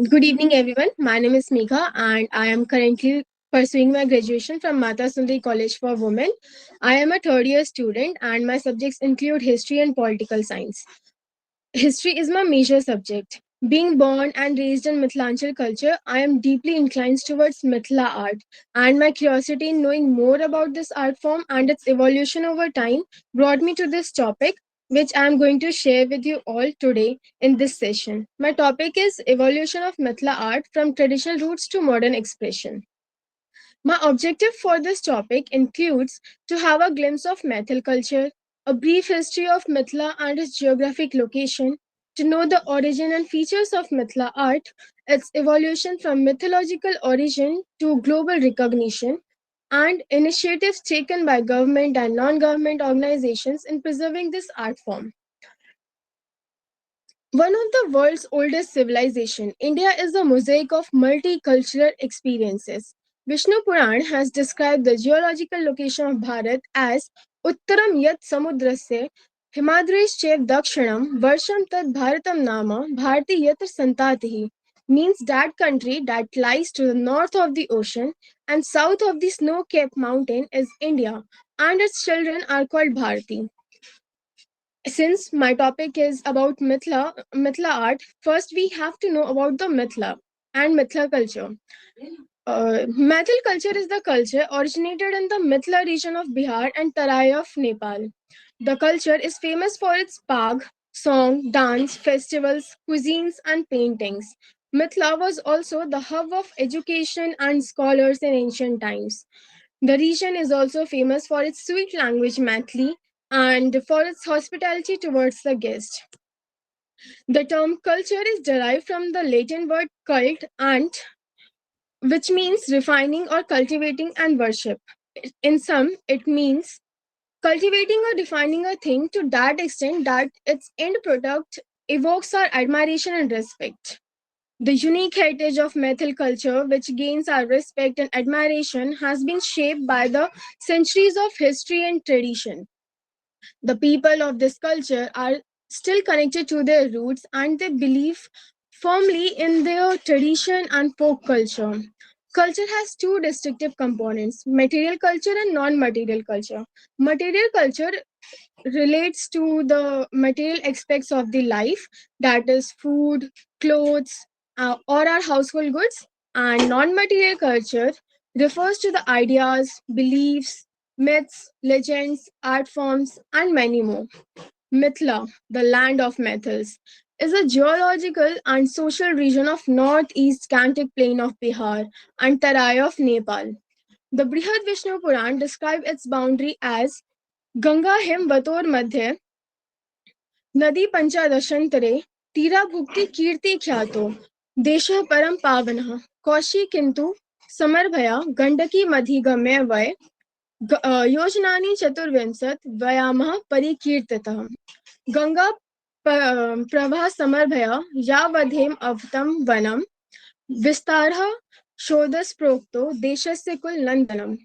Good evening, everyone. My name is Megha, and I am currently pursuing my graduation from Mata Sundari College for Women. I am a third year student, and my subjects include history and political science. History is my major subject. Being born and raised in Mithilanchal culture, I am deeply inclined towards Mithila art, and my curiosity in knowing more about this art form and its evolution over time brought me to this topic, which I am going to share with you all today in this session. My topic is evolution of Mithila art from traditional roots to modern expression. My objective for this topic includes to have a glimpse of Maithil culture, a brief history of Mithila and its geographic location, to know the origin and features of Mithila art, its evolution from mythological origin to global recognition, and initiatives taken by government and non-government organizations in preserving this art form. One of the world's oldest civilization, India is a mosaic of multicultural experiences. Vishnu Puran has described the geological location of Bharat as Uttaram yat samudrasya Himadresh dakshinam varsham tad bharatam nama bharti yatra santatihi, means that country that lies to the north of the ocean and south of the snow-capped mountain is India, and its children are called Bharati. Since my topic is about Mithila art, first we have to know about the Mithila and Mithila culture. Maithil culture is the culture originated in the Mithila region of Bihar and Tarai of Nepal. The culture is famous for its pag, song, dance, festivals, cuisines, and paintings. Mithila was also the hub of education and scholars in ancient times. The region is also famous for its sweet language Maithili and for its hospitality towards the guest. The term culture is derived from the Latin word cult and which means refining or cultivating and worship. In sum, it means cultivating or defining a thing to that extent that its end product evokes our admiration and respect. The unique heritage of Maithil culture, which gains our respect and admiration, has been shaped by the centuries of history and tradition. The people of this culture are still connected to their roots and they believe firmly in their tradition and folk culture. Culture has two distinctive components, material culture and non material culture. Material culture relates to the material aspects of the life, that is, food, clothes, or our household goods, and non material culture refers to the ideas, beliefs, myths, legends, art forms, and many more. Mithila, the land of metals, is a geological and social region of northeast Gantic plain of Bihar and Tarai of Nepal. The Brihad Vishnu Puran describes its boundary as Ganga Himvator Madhya नदी पंचादशंतरे तीरा भुक्ति कीर्ति ख्यातो देशः परम पावनः Cauchy किंतु समर्भया गंडकी मधिगम्य वय योजनानि चतुर्विंशत् व्यायामः परिकीर्तितः गंगा प्रवाह समर्भया यावधेम अवतम वनम विस्तारः षोडश प्रोक्तो देशस्य कुल नंदनम,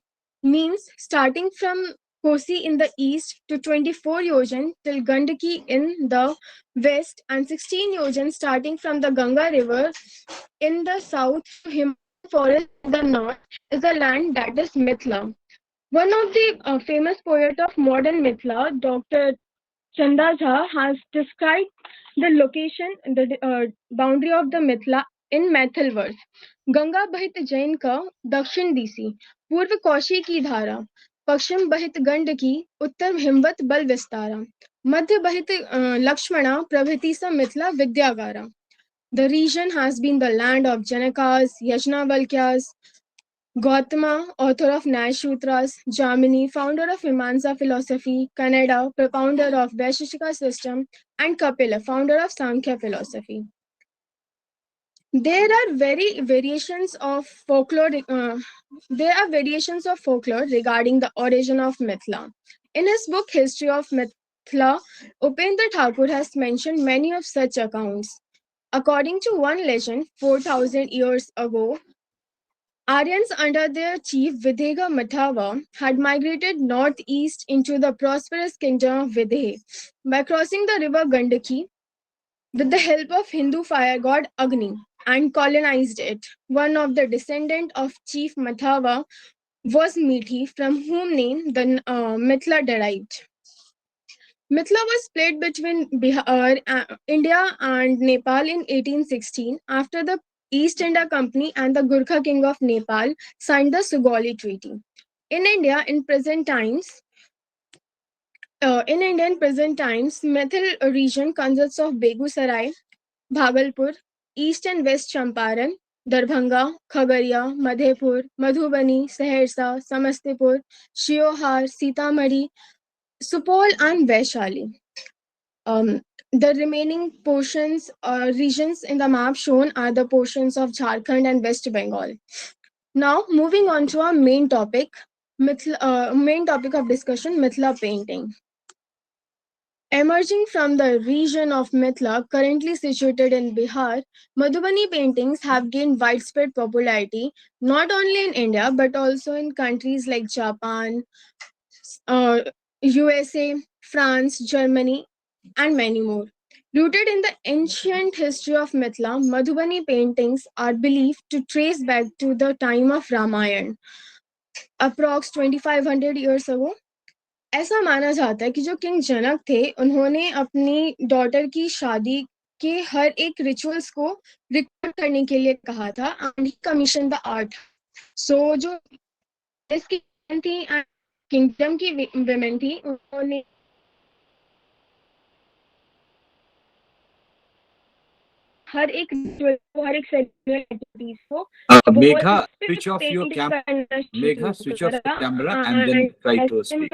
means starting from Kosi in the east to 24 yojan till Gandaki in the west and 16 yojan starting from the Ganga river in the south to Himalayan forest in the north is a land that is Mithila. One of the famous poet of modern Mithila, Dr. Chanda Jha, has described the location, the boundary of the Mithila in Maithil verse. Ganga बहित Jain का दक्षिण दिशि पूर्व Cauchy की धारा पश्चिम बहित गंड की उत्तर हिमवत बल विस्तारा मध्य बहित लक्ष्मणा प्रभृति स Mithila विद्यागारा. The region has been the land of Janakas, Yajnavalkyas, Gautama, author of Nyaya Sutras, Jamini, founder of Mimamsa philosophy, Kannada, propounder of Vaisheshika system, and Kapila, founder of Sankhya philosophy. There are variations of folklore. There are variations of folklore regarding the origin of Mithila. In his book History of Mithila, Upendra Thakur has mentioned many of such accounts. According to one legend, 4,000 years ago, Aryans under their chief Videga Mathava had migrated northeast into the prosperous kingdom of Vidhe by crossing the river Gandaki with the help of Hindu fire god Agni. and colonized it. One of the descendant of Chief Mathawa was Methi, from whom name the Mithila derived. Mithila was split between India and Nepal in 1816 after the East India Company and the Gurkha King of Nepal signed the Sugauli Treaty. In India, in present times, Mithil region consists of Begusarai, Bhagalpur, East and West Champaran, Darbhanga, Khagaria, Madhepur, Madhubani, Saharsa, Samastipur, Shiohar, Sitamarhi, Supol, and Vaishali. The remaining portions regions in the map shown are the portions of Jharkhand and West Bengal. Now, moving on to our main topic of discussion, Mithila painting. Emerging from the region of Mithila, currently situated in Bihar, Madhubani paintings have gained widespread popularity not only in India but also in countries like Japan, uh, USA, France, Germany, and many more. Rooted in the ancient history of Mithila, Madhubani paintings are believed to trace back to the time of Ramayana, approx 2500 years ago. ऐसा माना जाता है कि जो king जनक थे उन्होंने अपनी daughter की शादी के हर एक रिचुअल्स को रिकॉर्ड करने के लिए कहा था and he commission the art so जो इसकी थी किंगडम की विमेन थी उन्होंने हर एक रिचुअल को हर एक सेरेमनियल एक्टिविटीज को Megha, switch off your camera and then try to speak.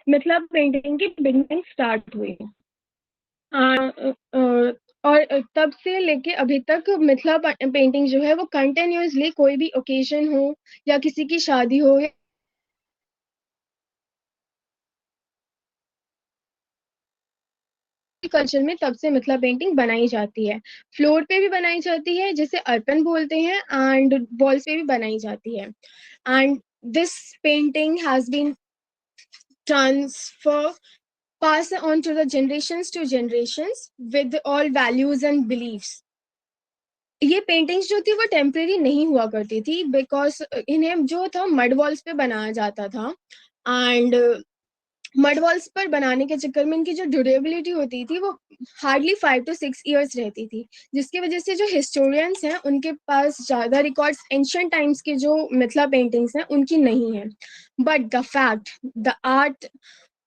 मतलब पेंटिंग की बिगनिंग स्टार्ट हुई और तब से लेके अभी तक मिथिला पेंटिंग जो है वो कंटिन्यूअसली कोई भी ओकेजन हो या किसी की शादी हो या कल्चर में तब से मिथिला पेंटिंग बनाई जाती है फ्लोर पे भी बनाई जाती है जिसे अर्पण बोलते हैं एंड वॉल्स पे भी बनाई जाती है and this painting has been transfer pass on to the generations with all values and beliefs. ये पेंटिंग्स जो थी वो टेम्परेरी नहीं हुआ करती थी बिकॉज इन्हें जो था मड वॉल्स पे बनाया जाता था एंड मड वॉल्स पर बनाने के चक्कर में इनकी जो ड्यूरेबिलिटी होती थी वो हार्डली 5 to 6 years रहती थी जिसकी वजह से जो हिस्टोरियंस हैं उनके पास ज़्यादा रिकॉर्ड्स एंशियंट टाइम्स के जो मिथिला पेंटिंग्स हैं उनकी नहीं है but the fact the art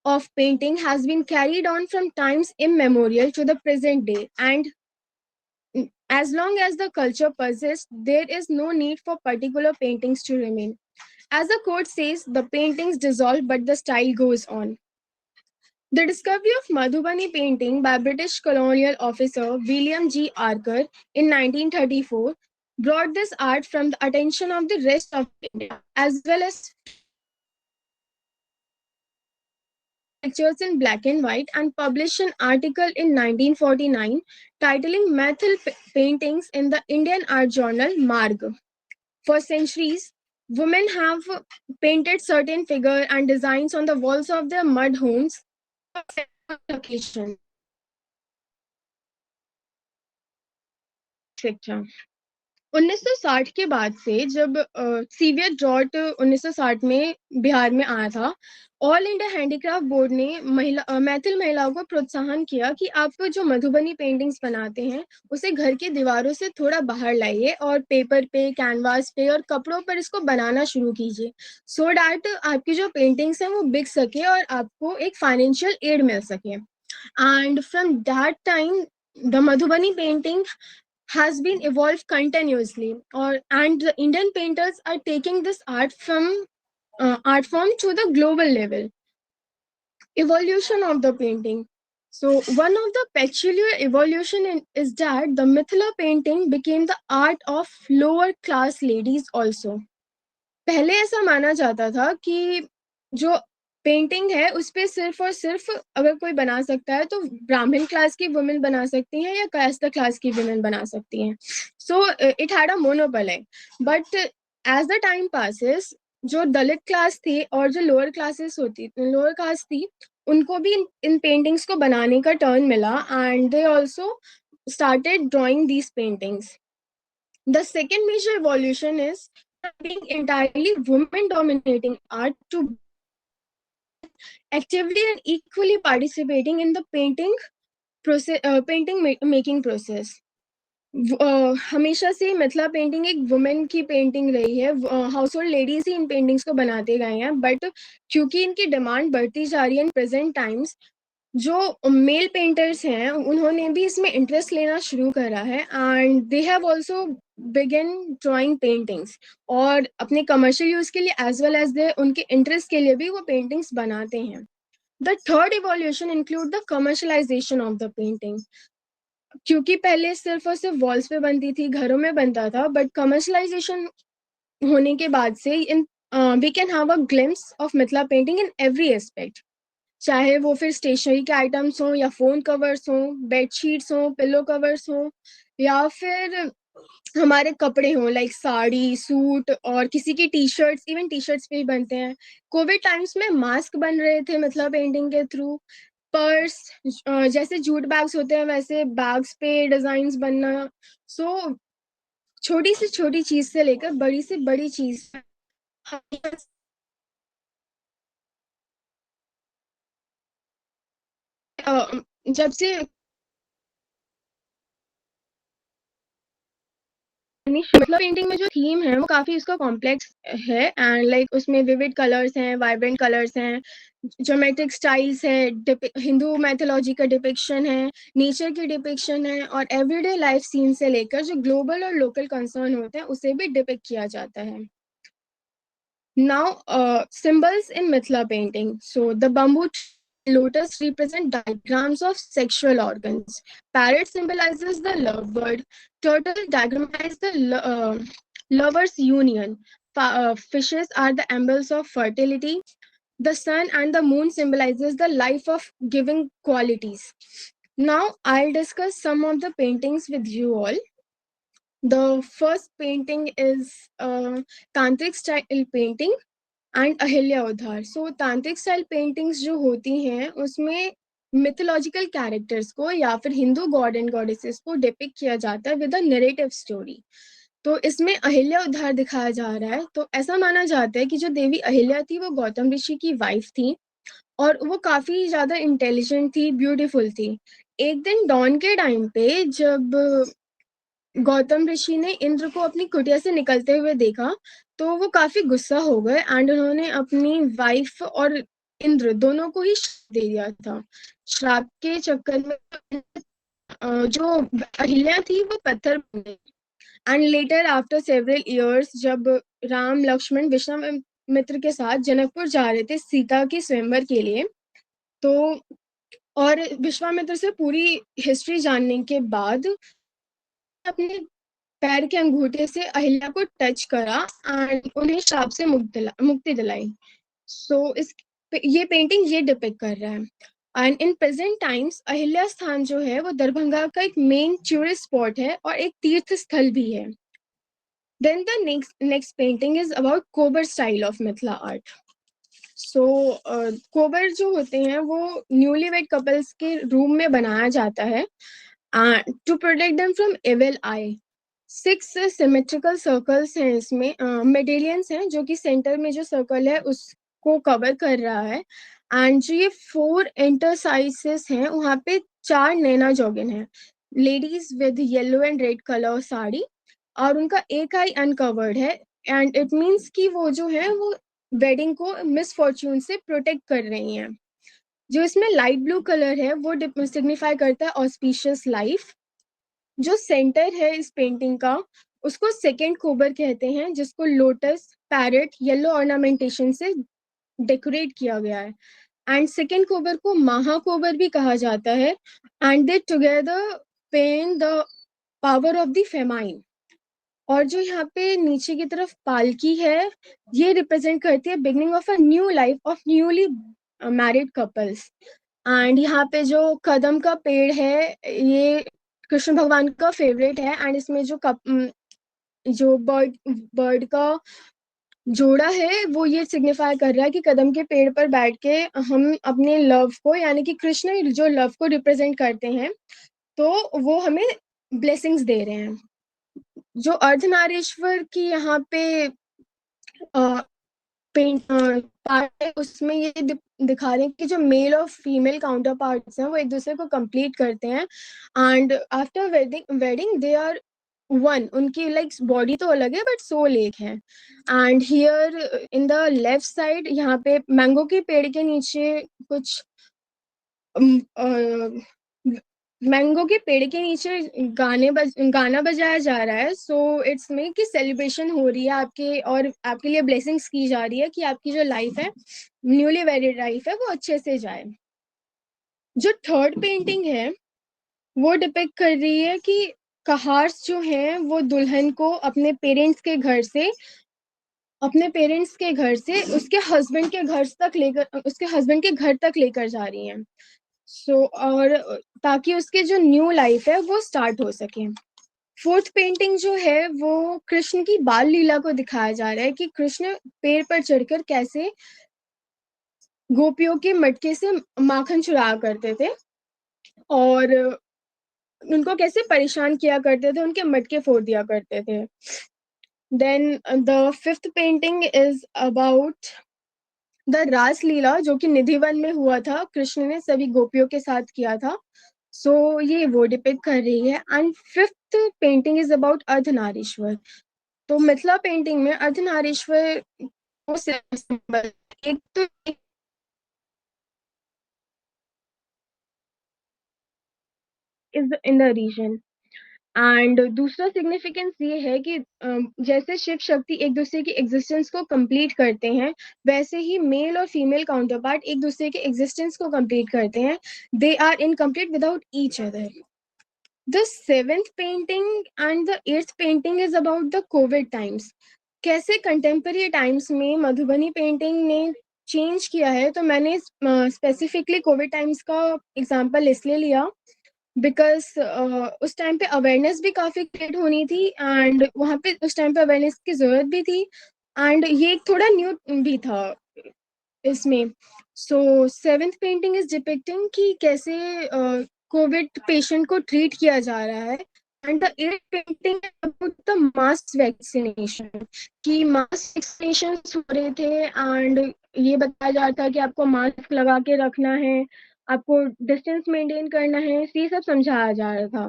of painting has been carried on from times immemorial to the present day and as long as the culture persists there is no need for particular paintings to remain as the quote says the paintings dissolve but the style goes on. The discovery of Madhubani painting by British colonial officer William G. Archer in 1934 brought this art from the attention of the rest of India as well as pictures in black and white and published an article in 1949 titling Mathil paintings in the Indian art journal Marg. For centuries, women have painted certain figures and designs on the walls of their mud homes on occasion. etc. 1960 के बाद से जब severe drought 1960 में बिहार में आया था all India handicraft board ने मैथिल महिलाओं को प्रोत्साहन किया कि आप जो मधुबनी पेंटिंग्स बनाते हैं उसे घर की दीवारों से थोड़ा बाहर लाइए और पेपर पे कैनवास पे और कपड़ों पर इसको बनाना शुरू कीजिए सो डैट आपकी जो पेंटिंग्स हैं वो बिक सके और आपको एक फाइनेंशियल एड मिल सके and from that time the Madhubani painting has been evolved continuously and the Indian painters are taking this art form to the global level. Evolution of the painting. So one of the peculiar evolution is that the Mithila painting became the art of lower class ladies also. पहले ऐसा माना जाता था कि जो painting है उस पे सिर्फ और सिर्फ अगर कोई बना सकता है तो ब्राह्मण क्लास की वुमेन बना सकती हैं या कास्ट क्लास की वुमेन बना सकती हैं so it had a monopoly but as the time passes जो दलित क्लास थी और जो लोअर कास्ट थी उनको भी इन पेंटिंग्स को बनाने का टर्न मिला and they also started drawing these paintings. The second major evolution is being entirely women dominating art to actively and equally participating in the making process. हमेशा से मिथिला पेंटिंग एक वुमेन की पेंटिंग रही है, हाउस होल्ड लेडीज ही इन paintings को बनाते गए हैं, बट क्योंकि इनकी डिमांड बढ़ती जा रही है इन प्रेजेंट टाइम्स, जो मेल पेंटर्स हैं उन्होंने भी इसमें इंटरेस्ट लेना शुरू करा है and they have also begun drawing paintings, और अपने कमर्शियल यूज के लिए एज वेल एज दे उनके इंटरेस्ट के लिए भी वो पेंटिंग्स बनाते हैं. The third evolution include the commercialisation of the painting. क्योंकि पहले सिर्फ और सिर्फ वॉल्स पे बनती थी, घरों में बनता था, बट कमर्शलाइजेशन होने के बाद से इन we can have a glimpse of Mithila painting in every aspect, चाहे वो फिर स्टेशनरी के आइटम्स हों या फोन कवर्स हों, बेडशीट्स हों, पिलो कवर्स हों, या फिर हमारे कपड़े हों लाइक साड़ी, सूट, और किसी की T shirts, even T shirts पे ही बनते हैं. कोविड टाइम्स में मास्क बन रहे थे मिथिला पेंटिंग के थ्रू. पर्स, जैसे जूट बैग्स होते हैं वैसे बैग्स पे डिजाइन बनना. सो छोटी से छोटी चीज से लेकर बड़ी से बड़ी चीज, जब से मतलब पेंटिंग में जो थीम है वो काफी उसका कॉम्प्लेक्स है एंड लाइक उसमें विविड कलर्स हैं, वाइब्रेंट कलर्स हैं, ज्योमेट्रिक स्टाइल्स है, हिंदू मैथोलॉजी का डिपिक्शन है, नेचर की डिपिक्शन है, और एवरीडे लाइफ सीन से लेकर जो ग्लोबल और लोकल कंसर्न होते हैं उसे भी डिपिक्ट किया जाता है. Now, symbols in Mithila painting. So, the bamboo lotus represent diagrams of sexual organs. Parrot symbolizes the lovebird. Turtle diagramize the lovers' union. Fishes are the emblems of fertility. The sun and the moon symbolizes the life of giving qualities. Now, I'll discuss some of the paintings with you all. The first painting is Tantric style painting and Ahilya उद्धार. सो तांत्रिक style paintings जो होती हैं उसमें mythological characters को या फिर Hindu God and goddesses को डिपिक्ट किया जाता है विद अ नरेटिव स्टोरी. तो इसमें अहिल्या उद्धार दिखाया जा रहा है. तो ऐसा माना जाता है कि जो देवी अहिल्या थी वो गौतम ऋषि की वाइफ थी और वो काफी ज्यादा इंटेलिजेंट थी, ब्यूटीफुल थी. एक दिन डॉन के टाइम पे जब गौतम ऋषि ने इंद्र को अपनी कुटिया से निकलते हुए देखा तो वो काफी गुस्सा हो गए एंड उन्होंने अपनी वाइफ और इंद्र दोनों को ही श्राप दे दिया था. श्राप के चक्कर में जो अहिल्या थी वो पत्थर बन गई. And later after several years जब राम, लक्ष्मण, विश्वामित्र के साथ जनकपुर जा रहे थे सीता की स्वयंवर के लिए, तो और विश्वामित्र से पूरी हिस्ट्री जानने के बाद अपने पैर के अंगूठे से अहिल्या को टच करा एंड उन्हें श्राप से मुक्ति दिलाई. सो इस ये पेंटिंग ये डिपिक्ट कर रहा है. And in present times Ahilya स्थान जो है वो दरभंगा का एक मेन टूरिस्ट स्पॉट है और एक तीर्थ स्थल भी है. Then the next painting is about kohbar style of Mithila art. So kohbar जो होते हैं वो न्यूली वेड कपल्स के रूम में बनाया जाता है to protect them from evil eye. 6 symmetrical circles हैं इसमें, मेडेलियंस हैं जो कि सेंटर में जो सर्कल है उसको कवर कर रहा है. एंड जो ये 4 इंटरसाइजेस हैं वहाँ पे 4 नैना जोगिन हैं, ladies with yellow and red colour sari, और उनका एक आई अनकवर्ड है. एंड इट मीन्स कि वो जो है वो वेडिंग को मिसफॉर्च्यून से प्रोटेक्ट कर रही हैं. जो इसमें लाइट ब्लू कलर है वो सिग्निफाई करता है ऑस्पिशियस लाइफ. जो सेंटर है इस पेंटिंग का उसको सेकेंड कोबर कहते हैं, जिसको लोटस, पैरेट, येलो ऑर्नामेंटेशन से डेकोरेट किया गया है. एंड सेकेंड कोबर को महाकोबर भी कहा जाता है. And they together paint the power of the feminine. और जो यहाँ पे नीचे की तरफ पालकी है ये रिप्रेजेंट करती है beginning of a new life of newly married couples. And यहाँ पे जो कदम का पेड़ है ये कृष्ण भगवान का फेवरेट है. एंड इसमें जो बर्ड का जोड़ा है वो ये सिग्निफाई कर रहा है कि कदम के पेड़ पर बैठ के हम अपने लव को, यानी कि कृष्ण जो लव को रिप्रेजेंट करते हैं, तो वो हमें ब्लेसिंग्स दे रहे हैं. जो अर्धनारीश्वर की यहाँ पे पेंट पार्ट है, उसमें ये दिखा रहे हैं कि जो मेल और फीमेल काउंटर पार्ट्स हैं वो एक दूसरे को कंप्लीट करते हैं, and after wedding they are one. उनकी लाइक बॉडी तो अलग है बट सोल एक है। And here in the left side यहाँ पे मैंगो के पेड़ के नीचे कुछ मैंगो के पेड़ के नीचे गाना बजाया जा रहा है। सो इट्स में कि सेलिब्रेशन हो रही है आपके, और आपके लिए ब्लेसिंग्स की जा रही है कि आपकी जो लाइफ है, न्यूली मैरिड लाइफ है, वो अच्छे से जाए। जो थर्ड पेंटिंग है वो डिपिक्ट कर रही है कि कहार्स जो हैं वो दुल्हन को अपने पेरेंट्स के घर से उसके हस्बैंड के घर तक लेकर जा रही हैं। और ताकि उसके जो न्यू लाइफ है वो स्टार्ट हो सके। फोर्थ पेंटिंग जो है वो कृष्ण की बाल लीला को दिखाया जा रहा है कि कृष्ण पेड़ पर चढ़कर कैसे गोपियों के मटके से माखन चुराया करते थे और उनको कैसे परेशान किया करते थे, उनके मटके फोड़ दिया करते थे। Then the fifth painting is about the Raas Leela जो कि निधिवन में हुआ था, कृष्ण ने सभी गोपियों के साथ किया था। सो ये वो डिपिक्ट कर रही है। And fifth painting is about Ardhanarishvara. तो मिथिला पेंटिंग में अर्धनारीश्वर को सिंबल एक तो is in the reason, and दूसरा सिग्निफिकेंस ये है कि जैसे शिव शक्ति एक दूसरे की एग्जिस्टेंस को कंप्लीट करते हैं, वैसे ही मेल और फीमेल काउंटर पार्ट एक दूसरे के एग्जिस्टेंस को कंप्लीट करते हैं। They are incomplete without each other. The seventh painting and the eighth painting is about the COVID times. कैसे कंटेम्पररी टाइम्स में मधुबनी पेंटिंग ने चेंज किया है, तो मैंने स्पेसिफिकली कोविड टाइम्स का एग्जांपल इसलिए लिया बिकॉज उस टाइम पे अवेयरनेस भी काफी क्रिएट होनी थी, एंड वहाँ पे उस टाइम पे अवेयरनेस की जरूरत भी थी, एंड ये एक थोड़ा न्यू भी था इसमें। सो सेवेंथ पेंटिंग इज डिपिक्टिंग कि कैसे कोविड पेशेंट को ट्रीट किया जा रहा है। And the eight painting about the mass vaccination, कि मास वैक्सीनेशन हो रहे थे एंड ये बताया जा रहा था कि आपको मास्क लगा के रखना है, आपको डिस्टेंस मेंटेन करना है, ये सब समझाया जा रहा था।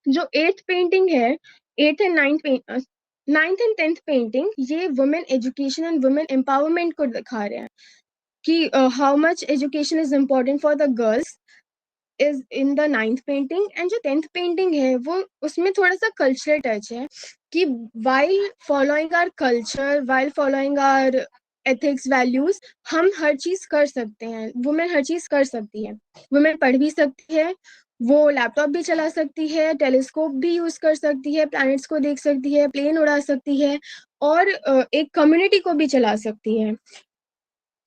जो एट्थ पेंटिंग है, eighth and ninth and tenth painting, ये women education and women empowerment को दिखा रहे हैं कि how much education is important for the girls is in the ninth painting. And जो टेंथ पेंटिंग है वो उसमें थोड़ा सा कल्चरल टच है कि while following our culture, while following our ethics values, हम हर चीज कर सकते हैं, वुमेन हर चीज कर सकती है। वुमेन पढ़ भी सकती है, वो लैपटॉप भी चला सकती है, टेलीस्कोप भी यूज कर सकती है, प्लैनेट्स को देख सकती है, प्लेन उड़ा सकती है, और एक कम्युनिटी को भी चला सकती है।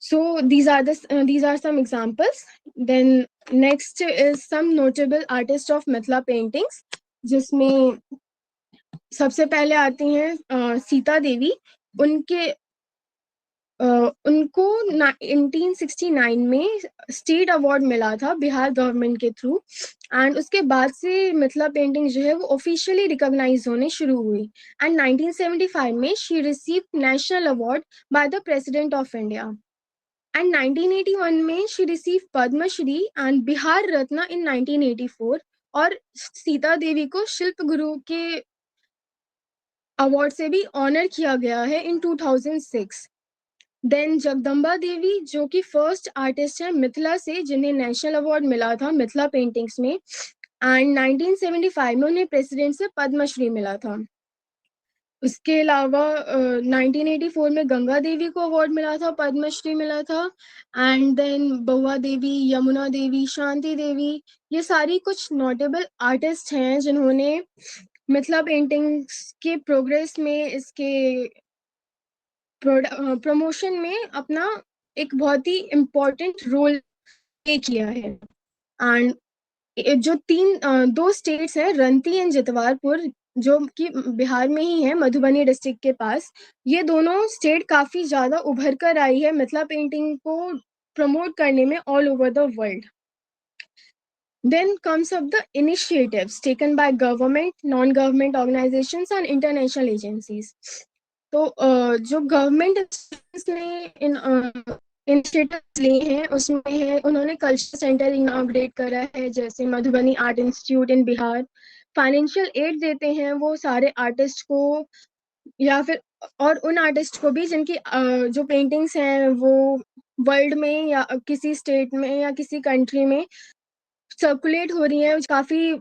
So these are some examples. Then next is some notable artists of Mithila paintings, जिसमें सबसे पहले आती हैं सीता देवी। उनके उनको 1969 में स्टेट अवार्ड मिला था बिहार गवर्नमेंट के थ्रू, एंड उसके बाद से मिथिला पेंटिंग जो है वो ऑफिशियली रिकॉग्नाइज होने शुरू हुई। एंड 1975 में she received national award by the president of India. And 1981 में she received Padma Shri and Bihar Ratna in 1984, और सीता देवी को शिल्प गुरु के अवार्ड से भी ऑनर किया गया है इन 2006। देन जगदम्बा देवी जो कि फर्स्ट आर्टिस्ट है मिथिला से जिन्हें नेशनल अवार्ड मिला था मिथिला पेंटिंग्स में, एंड 1975 में उन्हें प्रेसिडेंट से पद्मश्री मिला था। उसके अलावा 1984 में गंगा देवी को अवार्ड मिला था, पद्मश्री मिला था। एंड देन बहुआ देवी, यमुना देवी, शांति देवी, ये सारी कुछ नोटेबल आर्टिस्ट हैं जिन्होंने मिथिला पेंटिंग्स के प्रोग्रेस में, इसके प्रमोशन में अपना एक बहुत ही इम्पोर्टेंट रोल प्ले किया है। एंड जो दो स्टेट्स हैं, रंती एंड जितवारपुर, जो कि बिहार में ही है, मधुबनी डिस्ट्रिक्ट के पास, ये दोनों स्टेट काफी ज्यादा उभर कर आई है मिथिला पेंटिंग को प्रमोट करने में all over the world. Then comes up the initiatives taken by government, non-government organizations and international agencies. तो जो गवर्नमेंट ने इन इनिशिएटिव्स लिए हैं उसमें है उन्होंने कल्चर सेंटर इनॉग्रेट करा है, जैसे मधुबनी आर्ट इंस्टीट्यूट इन बिहार। फाइनेंशियल एड देते हैं वो सारे आर्टिस्ट को, या फिर और उन आर्टिस्ट को भी जिनकी जो पेंटिंग्स हैं वो वर्ल्ड में या किसी स्टेट में या किसी कंट्री में सर्कुलेट हो रही हैं, काफ़ी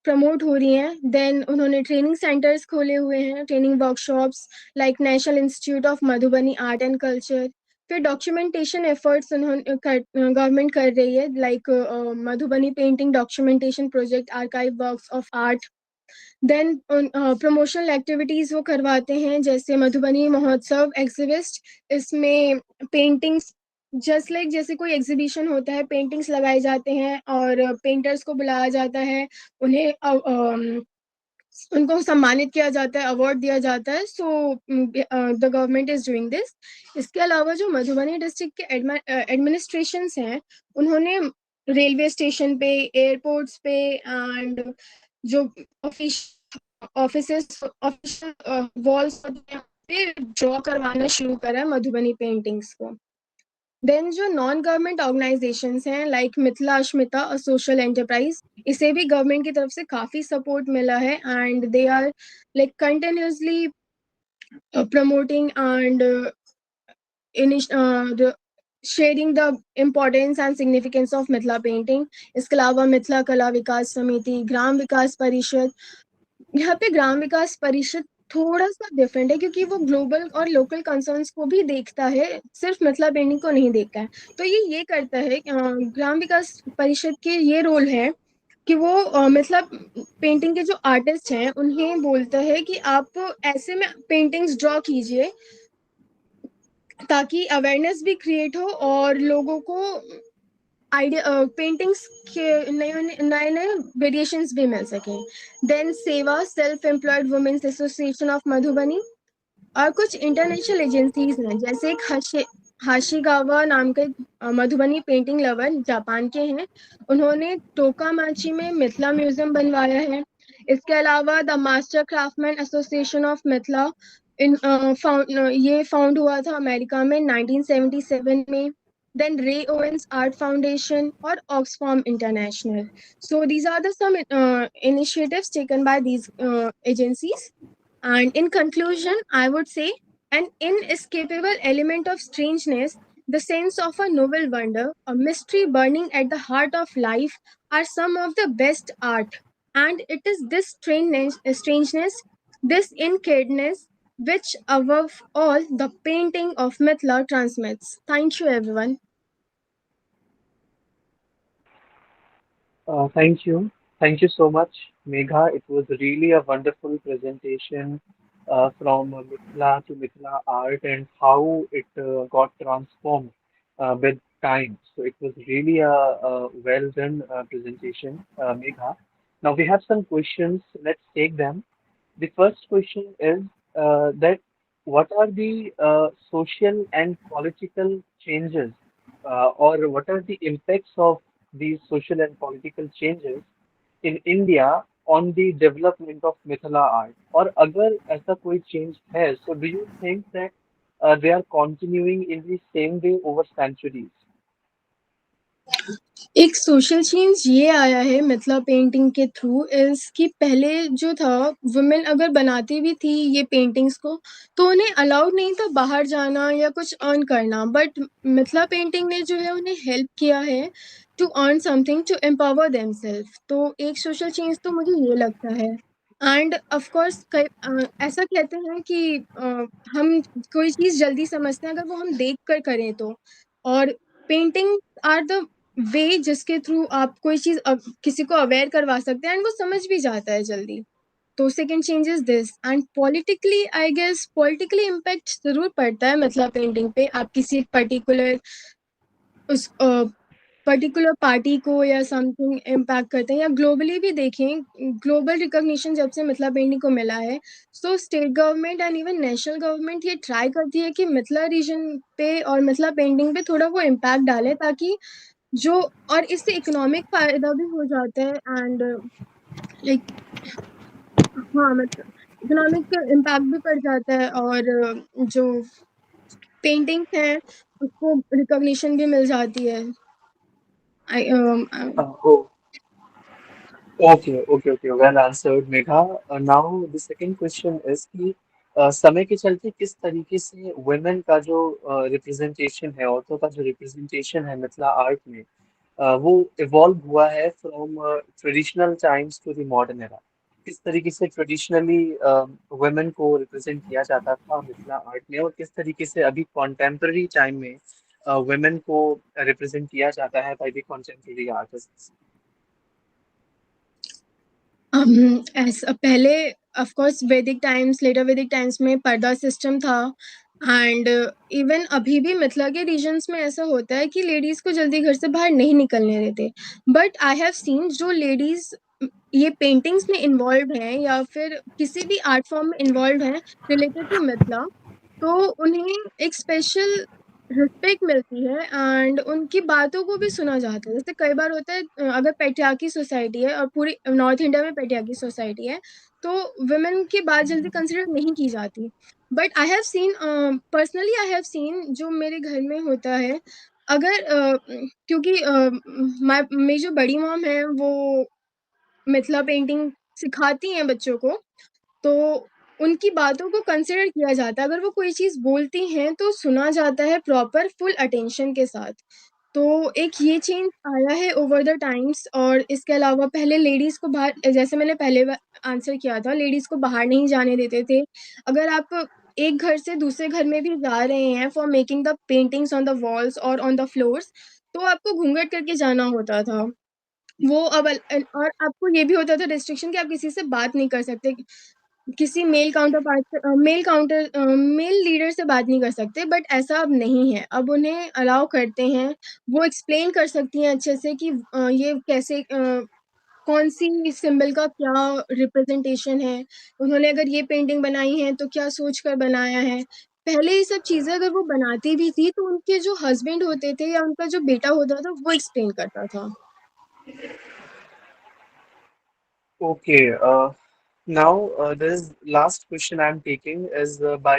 प्रमोट हो रही हैं। देन उन्होंने ट्रेनिंग सेंटर्स खोले हुए हैं, training workshops like national institute of Madhubani art and culture. फिर डॉक्यूमेंटेशन एफर्ट्स उन्होंने गवर्नमेंट कर रही है, like Madhubani painting documentation project, archive works of art. Then promotional activities वो करवाते हैं, जैसे मधुबनी महोत्सव एग्जिबिस्ट। इसमें पेंटिंग्स जस्ट लाइक जैसे कोई एग्जीबिशन होता है, पेंटिंग्स लगाए जाते हैं और पेंटर्स को बुलाया जाता है, उन्हें उनको सम्मानित किया जाता है, अवार्ड दिया जाता है। So the government is doing this. इसके अलावा जो मधुबनी डिस्ट्रिक्ट के एडमिनिस्ट्रेशंस हैं, उन्होंने रेलवे स्टेशन पे, एयरपोर्ट्स पे एंड जो ऑफिसेस ऑफिशियल वॉल्स पे ड्रॉ करवाना शुरू करा है मधुबनी पेंटिंग्स को। देन जो नॉन गवर्नमेंट ऑर्गेनाइजेशंस हैं like Mithila Ashmita, a social enterprise, इसे भी गवर्नमेंट की तरफ से काफी सपोर्ट मिला है and they are like continuously promoting and sharing the importance and significance of Mithila painting. इसके अलावा मिथिला कला विकास समिति, ग्राम विकास परिषद। यहाँ पे ग्राम विकास परिषद थोड़ा सा डिफरेंट है क्योंकि वो ग्लोबल और लोकल कंसर्न्स को भी देखता है, सिर्फ मिथिला पेंटिंग को नहीं देखता है। तो ये करता है, ग्राम विकास परिषद के ये रोल है कि वो मिथिला पेंटिंग के जो आर्टिस्ट हैं उन्हें बोलता है कि आप ऐसे में पेंटिंग्स ड्रॉ कीजिए ताकि अवेयरनेस भी क्रिएट हो और लोगों को आइडिया पेंटिंग्स के नए नए वेरिएशंस भी मिल सकें। देन सेवा, self employed women's association of Madhubani, और कुछ इंटरनेशनल एजेंसीज हैं, जैसे एक हाशिगावा नाम के मधुबनी पेंटिंग लवर जापान के हैं, उन्होंने टोकामाची में मिथिला म्यूजियम बनवाया है। इसके अलावा the master craftsman association of Mithila ये फाउंड हुआ था अमेरिका में 1977 में। देन रे ओवेंस आर्ट फाउंडेशन और ऑक्सफॉर्म international. So these are the some initiatives taken by these agencies. And in conclusion, I would say an inescapable element of strangeness, the sense of a novel wonder, a mystery burning at the heart of life are some of the best art. And it is this strangeness, this incaredness, which above all the painting of Mithila transmits. Thank you, everyone. Thank you. Thank you so much, Megha. It was really a wonderful presentation from Mithila to Mithila art and how it got transformed with time. So it was really a well done presentation, Megha. Now we have some questions. Let's take them. The first question is that what are the social and political changes or what are the impacts of these social and political changes in India on the development of Mithila art? और अगर ऐसा कोई change है, so do you think that they are continuing in the same way over centuries? एक social change ये आया है Mithila painting के थ्रू इज कि पहले जो था, वुमेन अगर बनाती भी थी ये पेंटिंग्स को तो उन्हें अलाउड नहीं था बाहर जाना या कुछ अर्न करना, बट मिथिला पेंटिंग ने जो है उन्हें हेल्प किया है to earn something, to empower themselves. तो एक सोशल चेंज तो मुझे ये लगता है। एंड ऑफ कोर्स ऐसा कहते हैं कि हम कोई चीज़ जल्दी समझते हैं अगर वो हम देख कर करें तो, और पेंटिंग आर द वे जिसके थ्रू आप कोई चीज किसी को अवेयर करवा सकते हैं एंड वो समझ भी जाता है जल्दी। तो second change is this. And politically I guess politically impact जरूर पड़ता है मतलब पेंटिंग पे, आप किसी पर्टिकुलर उस पर्टिकुलर पार्टी को या समथिंग इम्पैक्ट करते हैं, या ग्लोबली भी देखें, ग्लोबल रिकॉग्निशन जब से मिथिला पेंटिंग को मिला है, so state government and even national government ये ट्राई करती है कि मिथिला रीजन पे और मिथिला पेंटिंग पे थोड़ा वो इम्पैक्ट डाले ताकि जो और इससे इकोनॉमिक फायदा भी हो जाता है एंड लाइक हाँ मतलब इकोनॉमिक इम्पैक्ट भी पड़ जाता है और जो पेंटिंग्स हैं उसको रिकॉग्निशन भी मिल जाती है। आई Oh, okay. Well answered, Megha. Now the second question is कि समय के चलते किस तरीके से वुमेन का जो रिप्रेजेंटेशन है, औरतों का जो रिप्रेजेंटेशन है मिथिला आर्ट में, वो इवॉल्व हुआ है from traditional times to the modern era. किस तरीके से ट्रेडिशनली वुमेन को रिप्रेजेंट किया जाता था मिथिला आर्ट में, और किस तरीके से अभी कॉन्टेम्प्ररी टाइम में वुमेन को रिप्रेजेंट किया जाता है बाय द कॉन्टेम्प्ररी आर्टिस्ट। ऐसा पहले ऑफ कोर्स वैदिक टाइम्स लेटर वैदिक टाइम्स में पर्दा सिस्टम था एंड इवन अभी भी मिथिला के रीजन्स में ऐसा होता है कि लेडीज को जल्दी घर से बाहर नहीं निकलने देते। बट आई हैव सीन जो लेडीज ये पेंटिंग्स में इन्वॉल्व हैं या फिर किसी भी आर्ट फॉर्म में इन्वॉल्व हैं रिलेटेड टू मिथिला, तो उन्हें एक स्पेशल रिस्पेक्ट मिलती है एंड उनकी बातों को भी सुना जाता है। जैसे कई बार होता है अगर पेट्रियार्की सोसाइटी है और पूरी नॉर्थ इंडिया में पेट्रियार्की सोसाइटी है तो वुमेन की बात जल्दी कंसिडर नहीं की जाती। But I have seen personally I have seen जो मेरे घर में होता है अगर क्योंकि मेरी जो बड़ी मॉम है वो मिथिला पेंटिंग सिखाती हैं बच्चों को, तो उनकी बातों को कंसिडर किया जाता है। अगर वो कोई चीज़ बोलती हैं तो सुना जाता है प्रॉपर फुल अटेंशन के साथ। तो एक ये चेंज आया है ओवर द टाइम्स और इसके अलावा पहले लेडीज़ को बाहर जैसे मैंने पहले आंसर किया था लेडीज़ को बाहर नहीं जाने देते थे। अगर आप एक घर से दूसरे घर में भी जा रहे हैं for making the paintings on the walls और ऑन द फ्लोर्स तो आपको घूंघट करके जाना होता था। वो अब और आपको ये भी होता था रिस्ट्रिक्शन कि आप किसी से बात नहीं कर सकते, किसी मेल काउंटर पार्ट से मेल लीडर से बात नहीं कर सकते। बट ऐसा अब नहीं है, अब उन्हें अलाउ करते हैं। वो एक्सप्लेन कर सकती हैं अच्छे से कि ये कैसे कौन सी सिंबल का क्या रिप्रेजेंटेशन है, उन्होंने अगर ये पेंटिंग बनाई है तो क्या सोच कर बनाया है। पहले ये सब चीजें अगर वो बनाती भी थी तो उनके जो हस्बैंड होते थे या उनका जो बेटा होता था वो एक्सप्लेन करता था। Okay. Now, this last question I'm taking is by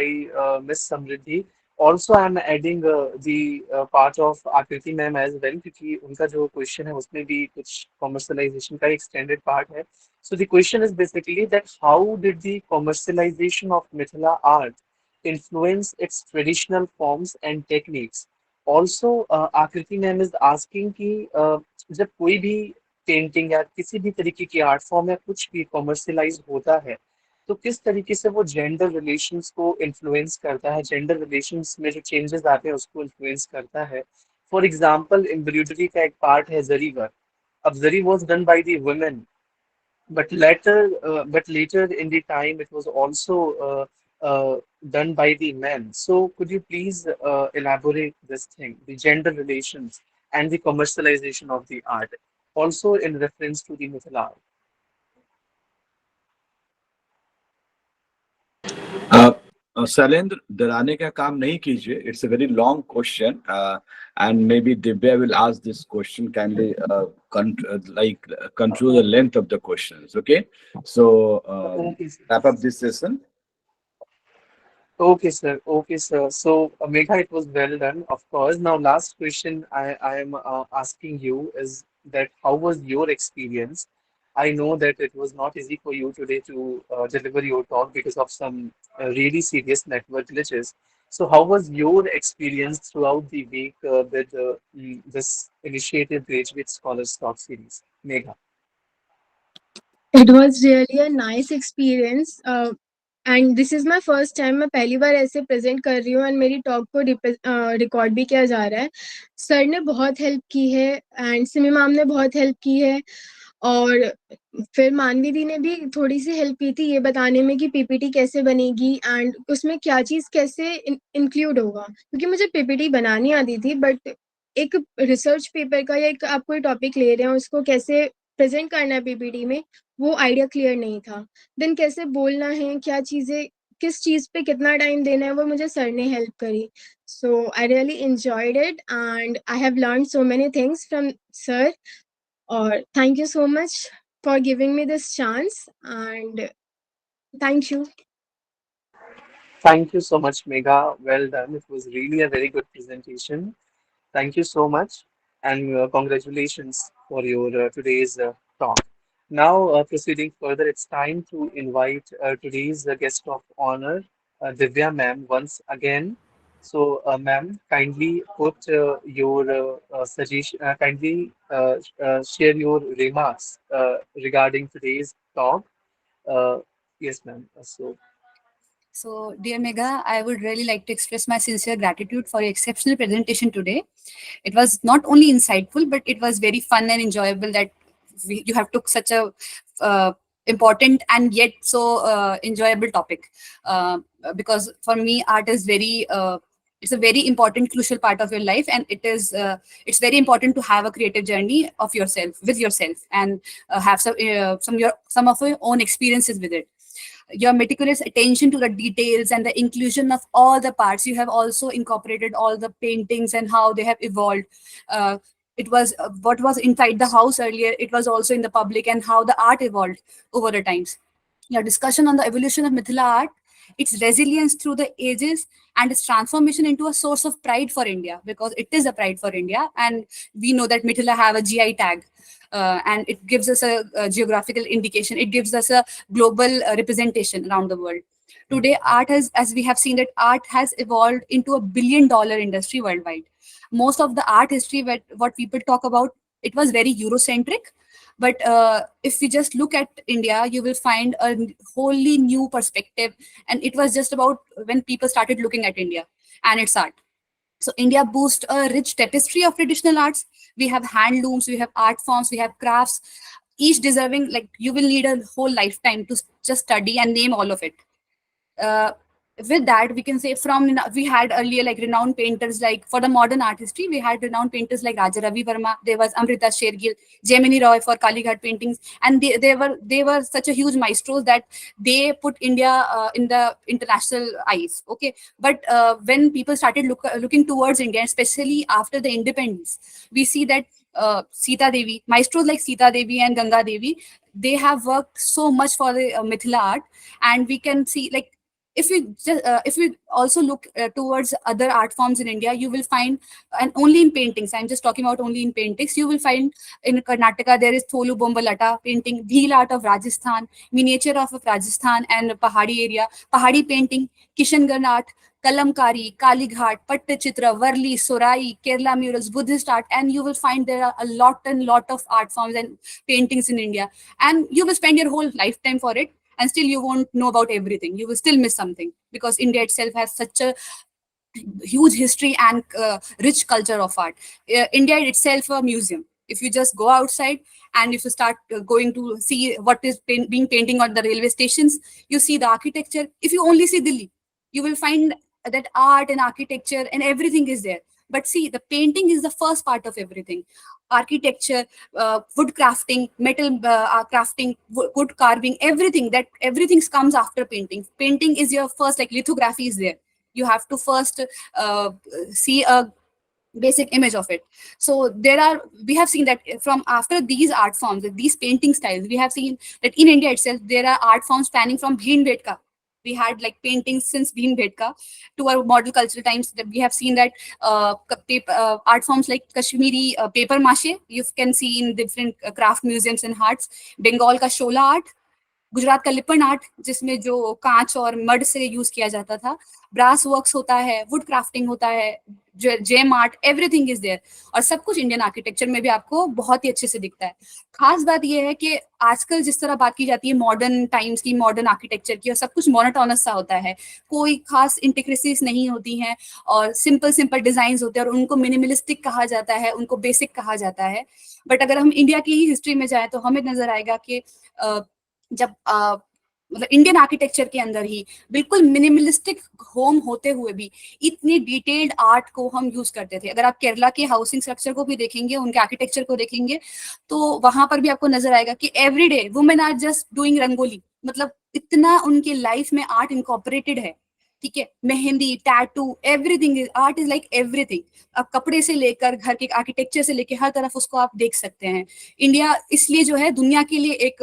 Miss Samriddhi. Also, I'm adding the part of Akriti ma'am as well, क्योंकि उनका जो question है उसमें भी कुछ commercialization का extended part है. So the question is basically that how did the commercialization of Mithila art influence its traditional forms and techniques? Also, Akriti ma'am is asking कि जब कोई भी पेंटिंग या किसी भी तरीके की आर्ट फॉर्म या कुछ भी कॉमर्शलाइज होता है, तो किस तरीके से वो जेंडर रिलेशंस को इन्फ्लुएंस करता है, जेंडर रिलेशंस में जो चेंजेस आते हैं उसको इन्फ्लुएंस करता है। फॉर एग्जाम्पल एम्ब्रॉयडरी का एक पार्ट है जरी वर्क। अब zari was done by the women, but later in the time it was also done by the men. So could you please elaborate this thing, the gender relations and the commercialization of the art, also in reference to the Mithila art? Uh, Shailendra डराने का काम नहीं कीजिए. It's a very long question and may be Divya will ask this question kindly like control the length of the questions. Okay, so Okay, sir. wrap up this session. Okay, sir. Okay, sir. So, Megha, it was well done, of course. Now, last question I am asking you is that how was your experience? I know that it was not easy for you today to deliver your talk because of some really serious network glitches. So, how was your experience throughout the week with this initiative Graduate Scholars Talk series? Megha. It was really a nice experience and this is my first time. मैं पहली बार ऐसे present कर रही हूँ and मेरी talk को record भी किया जा रहा है। सर ने बहुत हेल्प की है एंड सिमी मैम ने बहुत हेल्प की है और फिर मानवी दी ने भी थोड़ी सी हेल्प की थी ये बताने में कि पीपीटी कैसे बनेगी एंड उसमें क्या चीज़ कैसे इंक्लूड होगा, क्योंकि मुझे पीपीटी बनानी आती थी बट एक रिसर्च पेपर का या एक आप कोई टॉपिक ले रहे हैं उसको कैसे प्रेजेंट करना है पीपीटी में वो आइडिया क्लियर नहीं था। देन कैसे बोलना है, क्या चीज़ें किस चीज पे कितना टाइम देना है वो मुझे सर ने हेल्प करी. So I really enjoyed it and I have learned so many things from sir. Or thank you so much for giving me this chance and thank you. Thank you so much, Megha. Well done. It was really a very good presentation. Thank you so much, and congratulations for your today's talk. Now, proceeding further, it's time to invite today's guest of honor, Divya ma'am, once again. So, ma'am, kindly put your suggestion, kindly share your remarks regarding today's talk. Uh, yes, ma'am. So, dear Megha, I would really like to express my sincere gratitude for your exceptional presentation today. It was not only insightful, but it was very fun and enjoyable that you have took such a important and yet so enjoyable topic. Because for me, art is very it's a very important, crucial part of your life, and it's very important to have a creative journey of yourself with yourself and have some of your own experiences with it. Your meticulous attention to the details and the inclusion of all the parts. You have also incorporated all the paintings and how they have evolved. It was what was inside the house earlier, it was also in the public, and how the art evolved over the times. Your discussion on the evolution of Mithila art, its resilience through the ages, and its transformation into a source of pride for India, because it is a pride for India. And we know that Mithila have a GI tag. And it gives us a geographical indication. It gives us a global representation around the world. Today, art has, as we have seen, that art has evolved into $1 billion industry worldwide. Most of the art history, what people talk about, it was very Eurocentric. But if we just look at India, you will find a wholly new perspective. And it was just about when people started looking at India and its art. So India boasts a rich tapestry of traditional arts. We have handlooms, we have art forms, we have crafts, each deserving, like you will need a whole lifetime to just study and name all of it. uh, with that, we can say we had earlier like renowned painters, like for the modern art history, we had renowned painters like Raja Ravi Verma, there was Amrita Shergill, Gemini Roy for Kalighat paintings, and they were such a huge maestros that they put India in the international eyes. Okay, but when people started looking towards India, especially after the independence, we see that Sita Devi, maestros like Sita Devi and Ganga Devi, they have worked so much for the Mithila art. And we can see, like, if we also look towards other art forms in India, you will find, and only in paintings, I'm just talking about only in paintings, you will find in Karnataka there is Tholu Bombalata painting, Bhil art of Rajasthan, miniature of Rajasthan and Pahadi area, Pahadi painting, Kishangarh art, Kalamkari, Kalighat, Pattachitra, Varli, Sorai, Kerala murals, Buddhist art, and you will find there are a lot of art forms and paintings in India, and you will spend your whole lifetime for it, and still you won't know about everything. You will still miss something, because India itself has such a huge history and rich culture of art. India itself a museum. If you just go outside and if you start going to see what is being painting on the railway stations, you see the architecture. If you only see Delhi, you will find that art and architecture and everything is there. But see, the painting is the first part of everything. Architecture, wood crafting, metal crafting, wood carving, everything comes after painting. Painting is your first, like lithography is there. You have to first uh, see a basic image of it. So we have seen that from after these art forms, these painting styles, we have seen that in India itself there are art forms spanning from Bhimbetka. We had like paintings since Bhimbetka to our modern cultural times, that we have seen that art forms like Kashmiri paper mache you can see in different craft museums and arts, Bengal ka shola art, Gujarat का लिपन art, जिसमें जो कांच और mud से use किया जाता था, brass works होता है, वुड क्राफ्टिंग होता है, gem art, everything is there. और सब कुछ इंडियन आर्किटेक्चर में भी आपको बहुत ही अच्छे से दिखता है। खास बात यह है कि आजकल जिस तरह बात की जाती है मॉडर्न टाइम्स की, मॉडर्न आर्किटेक्चर की, और सब कुछ मोनोटोनस सा होता है, कोई खास इंटिक्रेसीज नहीं होती हैं, और सिंपल सिंपल डिजाइन होते हैं, और उनको मिनिमलिस्टिक कहा जाता है, उनको बेसिक कहा जाता है। बट अगर हम इंडिया की ही हिस्ट्री में जाए तो हमें नजर आएगा कि जब मतलब इंडियन आर्किटेक्चर के अंदर ही बिल्कुल मिनिमलिस्टिक होम होते हुए भी इतनी डिटेल्ड आर्ट को हम यूज करते थे। अगर आप केरला के हाउसिंग स्ट्रक्चर को भी देखेंगे, उनके आर्किटेक्चर को देखेंगे, तो वहां पर भी आपको नजर आएगा कि everyday women are just doing rangoli, मतलब इतना उनके लाइफ में आर्ट इनकॉर्पोरेटेड है, ठीक है। Mehndi, tattoo, everything is art, is like everything. अब कपड़े से लेकर घर के आर्किटेक्चर से लेकर हर तरफ उसको आप देख सकते हैं। इंडिया इसलिए जो है दुनिया के लिए एक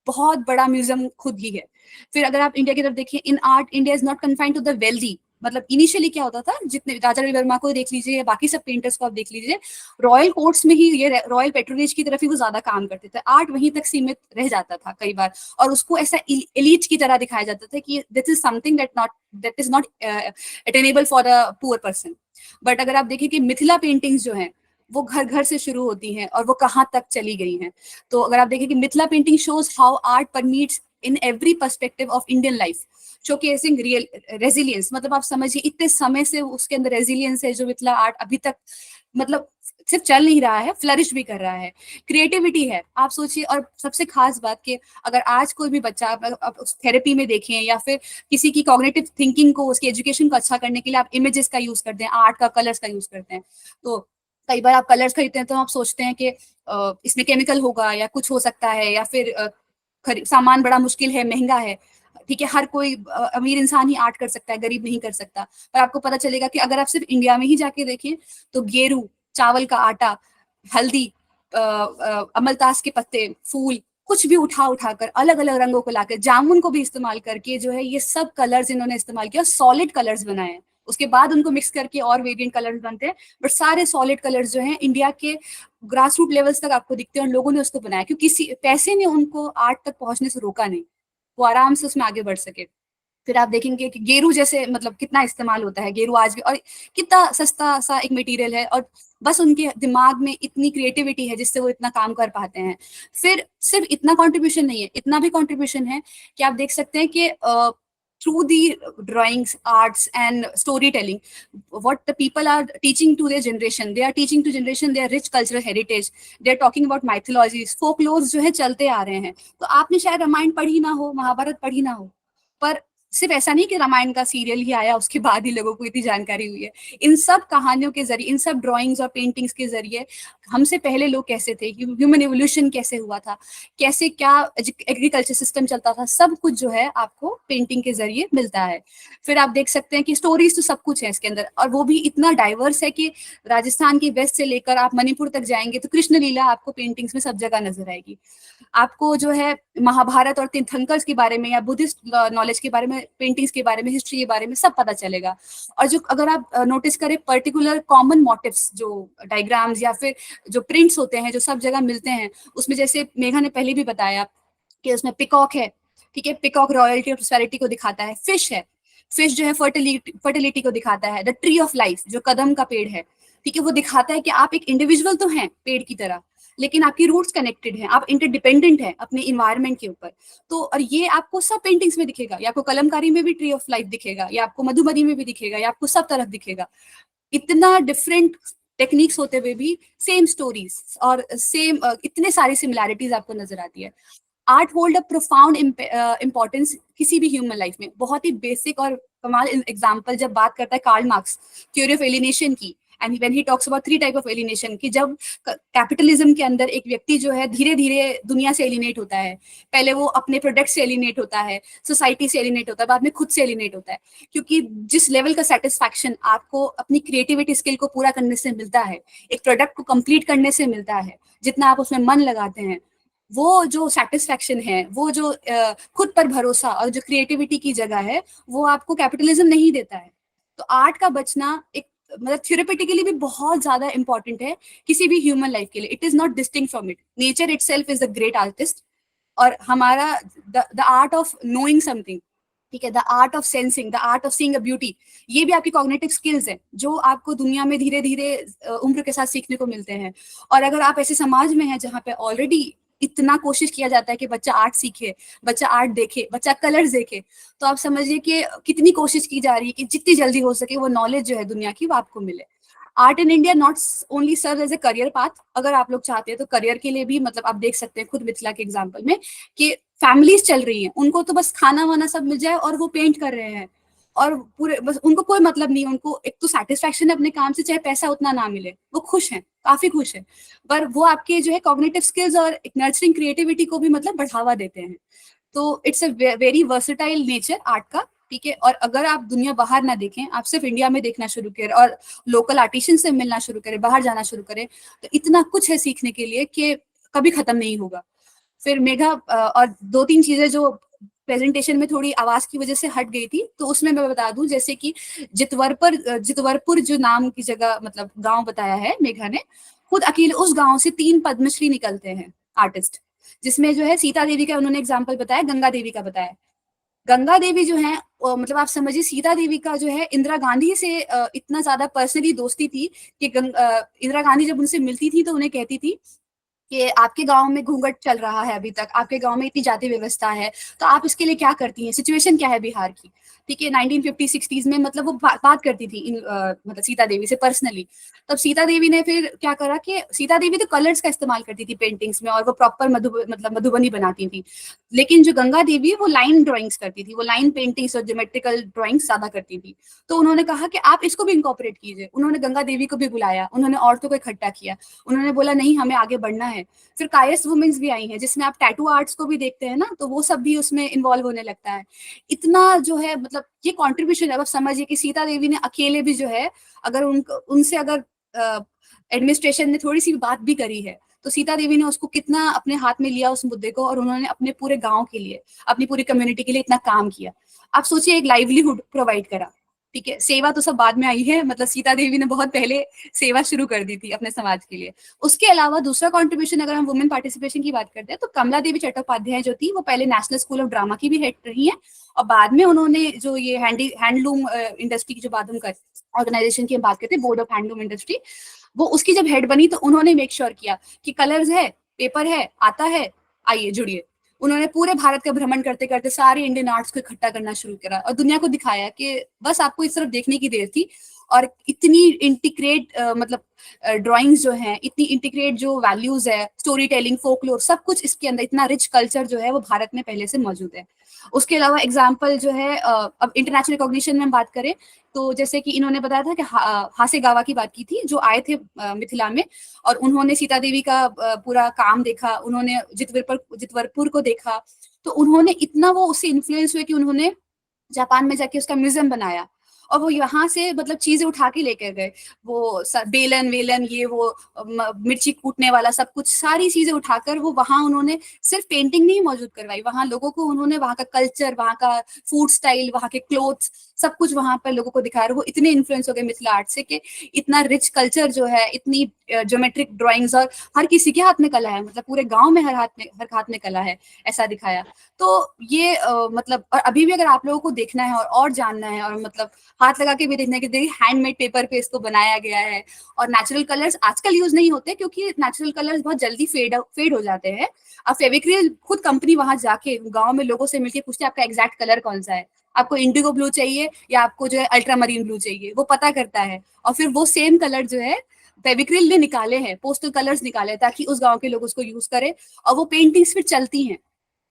बहुत बड़ा म्यूजियम खुद ही है। फिर अगर आप इंडिया की तरफ देखिए, in art India is not confined to the wealthy. मतलब इनिशियली क्या होता था, जितने राजा रवि वर्मा को देख लीजिए, बाकी सब पेंटर्स को आप देख लीजिए, रॉयल कोर्ट्स में ही, ये रॉयल पेट्रोनेज की तरफ ही वो ज्यादा काम करते थे। आर्ट वहीं तक सीमित रह जाता था कई बार, और उसको ऐसा एलीट की तरह दिखाया जाता था कि this is something that is not attainable for a poor person. But अगर आप देखिए कि मिथिला पेंटिंग्स जो हैं वो घर घर से शुरू होती हैं और वो कहाँ तक चली गई हैं। तो अगर आप देखें कि Mithila painting shows how art permeates in every perspective of Indian life, showcasing real resilience. मतलब आप समझिए इतने समय से उसके अंदर रेजिलियंस है, जो मिथिला आर्ट अभी तक मतलब सिर्फ चल नहीं रहा है, फ्लरिश भी कर रहा है। क्रिएटिविटी है, आप सोचिए। और सबसे खास बात कि अगर आज कोई भी बच्चा आप थेरेपी में देखें या फिर किसी की कॉग्निटिव थिंकिंग को, उसकी एजुकेशन को अच्छा करने के लिए आप इमेजेस का यूज करते हैं, आर्ट का, कलर्स का यूज करते हैं। तो कई बार आप कलर्स खरीदते हैं तो आप सोचते हैं कि इसमें केमिकल होगा या कुछ हो सकता है, या फिर सामान बड़ा मुश्किल है, महंगा है, ठीक है। हर कोई अमीर इंसान ही आर्ट कर सकता है, गरीब नहीं कर सकता। पर आपको पता चलेगा कि अगर आप सिर्फ इंडिया में ही जाके देखें तो गेरू, चावल का आटा, हल्दी, अमलतास के पत्ते, फूल, कुछ भी उठाकर अलग अलग रंगों को लाकर, जामुन को भी इस्तेमाल करके जो है ये सब कलर्स इन्होंने इस्तेमाल किया, सॉलिड कलर्स बनाए हैं। उसके बाद उनको मिक्स करके और वेरिएंट कलर्स बनते हैं, बट सारे सॉलिड कलर्स जो हैं इंडिया के ग्रास रूट लेवल्स तक आपको दिखते हैं, और लोगों ने उसको बनाया क्योंकि किसी पैसे ने उनको आर्ट तक पहुंचने से रोका नहीं, वो आराम से उसमें आगे बढ़ सके। फिर आप देखेंगे कि गेरू जैसे मतलब कितना इस्तेमाल होता है गेरू आज भी, और कितना सस्ता सा एक मटेरियल है, और बस उनके दिमाग में इतनी क्रिएटिविटी है जिससे वो इतना काम कर पाते हैं। फिर सिर्फ इतना कंट्रीब्यूशन नहीं है, इतना भी कंट्रीब्यूशन है कि आप देख सकते हैं कि through the drawings, arts and storytelling, what the people are teaching to their generation, they are teaching to generation their rich cultural heritage, they are talking about mythologies, folklores जो है चलते आ रहे हैं। तो आपने शायद रामायण पढ़ी ना हो, महाभारत पढ़ी ना हो, पर सिर्फ ऐसा नहीं कि रामायण का सीरियल ही आया उसके बाद ही लोगों को इतनी जानकारी हुई है। इन सब कहानियों के जरिए, इन सब ड्राइंग्स और पेंटिंग्स के जरिए हमसे पहले लोग कैसे थे, ह्यूमन एवोल्यूशन कैसे हुआ था, कैसे क्या एग्रीकल्चर सिस्टम चलता था, सब कुछ जो है आपको पेंटिंग के जरिए मिलता है। फिर आप देख सकते हैं कि स्टोरीज तो सब कुछ है इसके अंदर, और वो भी इतना डाइवर्स है कि राजस्थान की वेस्ट से लेकर आप मणिपुर तक जाएंगे तो कृष्ण लीला आपको पेंटिंग्स में सब जगह नजर आएगी। आपको जो है महाभारत और तीर्थंकर्स के बारे में या बुद्धिस्ट नॉलेज के बारे में, पेंटिंग्स के बारे में, हिस्ट्री के बारे में सब पता चलेगा। और जो अगर आप नोटिस करें पर्टिकुलर कॉमन मोटिव्स, जो डायग्राम्स या फिर जो प्रिंट्स होते हैं जो सब जगह मिलते हैं, उसमें जैसे मेघा ने पहले भी बताया कि उसमें पिकॉक है, ठीक है, पिकॉक रॉयल्टी और प्रॉस्पेरिटी को दिखाता है। फिश है, फिश जो है फर्टिलिटी को दिखाता है। द ट्री ऑफ लाइफ जो कदम का पेड़ है, ठीक है, वो दिखाता है कि आप एक इंडिविजुअल तो हैं पेड़ की तरह, लेकिन आपकी रूट्स कनेक्टेड हैं, आप इंटरडिपेंडेंट हैं अपने इन्वायरमेंट के ऊपर। तो और ये आपको सब पेंटिंग्स में दिखेगा, या आपको कलमकारी में भी ट्री ऑफ लाइफ दिखेगा, या आपको मधुबनी में भी दिखेगा, या आपको सब तरफ दिखेगा। इतना डिफरेंट टेक्निक्स होते हुए भी सेम स्टोरीज और सेम इतने सारी सिमिलैरिटीज आपको नजर आती है। Art hold a profound importance किसी भी ह्यूमन लाइफ में। बहुत ही बेसिक और कमाल एग्जांपल जब बात करता है Karl Marx theory of alienation की, and when he talks about 3 type of alienation, कि जब कैपिटलिज्म के अंदर एक व्यक्ति जो है धीरे धीरे दुनिया से एलिनेट होता है। पहले वो अपने प्रोडक्ट से एलिनेट होता है, सोसाइटी से एलिनेट होता है, बाद में खुद से एलिनेट होता है। क्योंकि जिस लेवल का सेटिस्फैक्शन आपको अपनी क्रिएटिविटी स्किल को पूरा करने से मिलता है, एक प्रोडक्ट को कंप्लीट करने से मिलता है, जितना आप उसमें मन लगाते हैं, वो जो सेटिस्फैक्शन है, वो जो खुद पर भरोसा और जो क्रिएटिविटी की जगह है, वो आपको कैपिटलिज्म नहीं देता है। तो आर्ट का बचना एक मतलब थ्योरेटिकली भी बहुत ज्यादा इंपॉर्टेंट है किसी भी ह्यूमन लाइफ के लिए। It is not distinct from it. Nature itself is the great artist, और हमारा the art of knowing something, ठीक है, the art of sensing, the art of seeing a beauty, ये भी आपकी कॉग्निटिव स्किल्स है जो आपको दुनिया में धीरे धीरे उम्र के साथ सीखने को मिलते हैं। और अगर आप ऐसे समाज में हैं जहाँ पे ऑलरेडी इतना कोशिश किया जाता है कि बच्चा आर्ट सीखे, बच्चा आर्ट देखे, बच्चा कलर्स देखे, तो आप समझिए कि कितनी कोशिश की जा रही है कि जितनी जल्दी हो सके वो नॉलेज जो है दुनिया की वो आपको मिले। Art in India not only serve as a career path. अगर आप लोग चाहते हैं तो करियर के लिए भी, मतलब आप देख सकते हैं खुद मिथिला के एग्जाम्पल में कि फैमिलीज चल रही हैं, उनको तो बस खाना वाना सब मिल जाए और वो पेंट कर रहे हैं, और पूरे बस उनको कोई मतलब नहीं, उनको एक तो सेटिस्फैक्शन है अपने काम से, चाहे पैसा उतना ना मिले, वो खुश हैं, काफी खुश हैं। पर वो आपके जो है कॉग्निटिव स्किल्स और एक नर्चरिंग क्रिएटिविटी को भी मतलब बढ़ावा देते हैं। तो it's a very versatile nature art का, ठीक है। और अगर आप दुनिया बाहर ना देखें, आप सिर्फ इंडिया में देखना शुरू करें और लोकल आर्टिशियन से मिलना शुरू करें, बाहर जाना शुरू करें, तो इतना कुछ है सीखने के लिए कि कभी खत्म नहीं होगा। फिर मेघा और दो तीन चीजें जो प्रेजेंटेशन में थोड़ी आवाज की वजह से हट गई थी, तो उसमें मैं बता दूं, जैसे कि जितवरपुर जो नाम की जगह मतलब गांव बताया है मेघा ने, खुद अकेले उस गांव से 3 पद्मश्री निकलते हैं आर्टिस्ट, जिसमें जो है सीता देवी का उन्होंने एग्जाम्पल बताया, गंगा देवी का बताया। गंगा देवी जो है मतलब आप समझिए, सीता देवी का जो है इंदिरा गांधी से इतना ज्यादा पर्सनली दोस्ती थी कि इंदिरा गांधी जब उनसे मिलती थी तो उन्हें कहती थी कि आपके गांव में घूंघट चल रहा है, अभी तक आपके गांव में इतनी जाति व्यवस्था है, तो आप इसके लिए क्या करती हैं, सिचुएशन क्या है बिहार की, ठीक है। 1950-60s में मतलब वो बात करती थी मतलब सीता देवी से पर्सनली। तब सीता देवी ने फिर क्या करा कि सीता देवी तो कलर्स का इस्तेमाल करती थी पेंटिंग्स में, और वो प्रॉपर मधुबनी बनाती थी, लेकिन जो गंगा देवी है वो लाइन ड्राइंग्स करती थी, वो लाइन पेंटिंग्स और ज्योमेट्रिकल ड्राइंग्स ज्यादा करती थी। तो उन्होंने कहा कि आप इसको भी इंकॉर्पोरेट कीजिए। उन्होंने गंगा देवी को भी बुलाया, उन्होंने औरतों को इकट्ठा किया, उन्होंने बोला नहीं हमें आगे बढ़ना है। फिर कायस वुमेन्स भी आई हैं, जिसमें आप टैटू आर्ट्स को भी देखते हैं ना, तो वो सब भी उसमें इन्वॉल्व होने लगता है। इतना जो है मतलब ये कॉन्ट्रीब्यूशन है। अब समझिए कि सीता देवी ने अकेले भी जो है, अगर उनसे अगर एडमिनिस्ट्रेशन ने थोड़ी सी बात भी करी है, तो सीता देवी ने उसको कितना अपने हाथ में लिया उस मुद्दे को, और उन्होंने अपने पूरे गांव के लिए, अपनी पूरी कम्युनिटी के लिए इतना काम किया। आप सोचिए, एक लाइवलीहुड प्रोवाइड करा, ठीक है। सेवा तो सब बाद में आई है, मतलब सीता देवी ने बहुत पहले सेवा शुरू कर दी थी अपने समाज के लिए। उसके अलावा दूसरा कंट्रीब्यूशन अगर हम वुमेन पार्टिसिपेशन की बात करते हैं, तो कमला देवी चट्टोपाध्याय जो थी, वो पहले नेशनल स्कूल ऑफ ड्रामा की भी हेड रही हैं, और बाद में उन्होंने जो ये हैंडलूम इंडस्ट्री की जो बात हम ऑर्गेनाइजेशन की बात करते हैं, बोर्ड ऑफ हैंडलूम इंडस्ट्री, वो उसकी जब हेड बनी तो उन्होंने मेक श्योर किया कि कलर्स है, पेपर है, आता है, आइए जुड़िए। उन्होंने पूरे भारत का भ्रमण करते करते सारे इंडियन आर्ट्स को इकट्ठा करना शुरू करा और दुनिया को दिखाया कि बस आपको इस तरफ देखने की देर थी। और इतनी इंटीग्रेट मतलब ड्राइंग्स जो हैं, इतनी इंटीग्रेट जो वैल्यूज है, स्टोरी टेलिंग, फोकलोर, सब कुछ इसके अंदर, इतना रिच कल्चर जो है वो भारत में पहले से मौजूद है। उसके अलावा एग्जाम्पल जो है, अब इंटरनेशनल रिकॉग्निशन में हम बात करें, तो जैसे कि इन्होंने बताया था कि हासे गावा की बात की थी, जो आए थे मिथिला में, और उन्होंने सीता देवी का पूरा काम देखा, उन्होंने जितवरपुर को देखा, तो उन्होंने इतना वो उससे इन्फ्लुएंस हुए कि उन्होंने जापान में जाके उसका म्यूजियम बनाया, और वो यहाँ से मतलब चीजें उठा के लेकर गए, वो बेलन वेलन, ये वो मिर्ची कूटने वाला सब कुछ, सारी चीजें उठाकर वो वहां उन्होंने सिर्फ पेंटिंग नहीं मौजूद करवाई, वहां लोगों को उन्होंने वहां का कल्चर, वहां का फूड स्टाइल, वहां के क्लोथ्स, सब कुछ वहां पर लोगों को दिखाया। वो इतने इन्फ्लुएंस हो गए मिथिला आर्ट से कि इतना रिच कल्चर जो है, इतनी ज्योमेट्रिक ड्राइंग्स, और हर किसी के हाथ में कला है, मतलब पूरे गांव में हर हाथ में कला है, ऐसा दिखाया। तो ये मतलब, और अभी भी अगर आप लोगों को देखना है और जानना है, और मतलब हाथ लगा के भी देखना है कि देखिए हैंडमेड पेपर पे इसको बनाया गया है। और नेचुरल कलर्स आजकल यूज नहीं होते, क्योंकि नेचुरल कलर्स बहुत जल्दी फेड हो जाते हैं। अब फेविक्रिल खुद कंपनी वहां जाके गांव में लोगों से मिलके पूछते हैं आपका एग्जैक्ट कलर कौन सा है, आपको इंडिगो ब्लू चाहिए या आपको जो है अल्ट्रामरीन ब्लू चाहिए, वो पता करता है, और फिर वो सेम कलर जो है फेविक्रिल ने निकाले हैं, पोस्टल कलर्स निकाले हैं, ताकि उस गांव के लोग उसको यूज करें, और वो पेंटिंग्स फिर चलती हैं।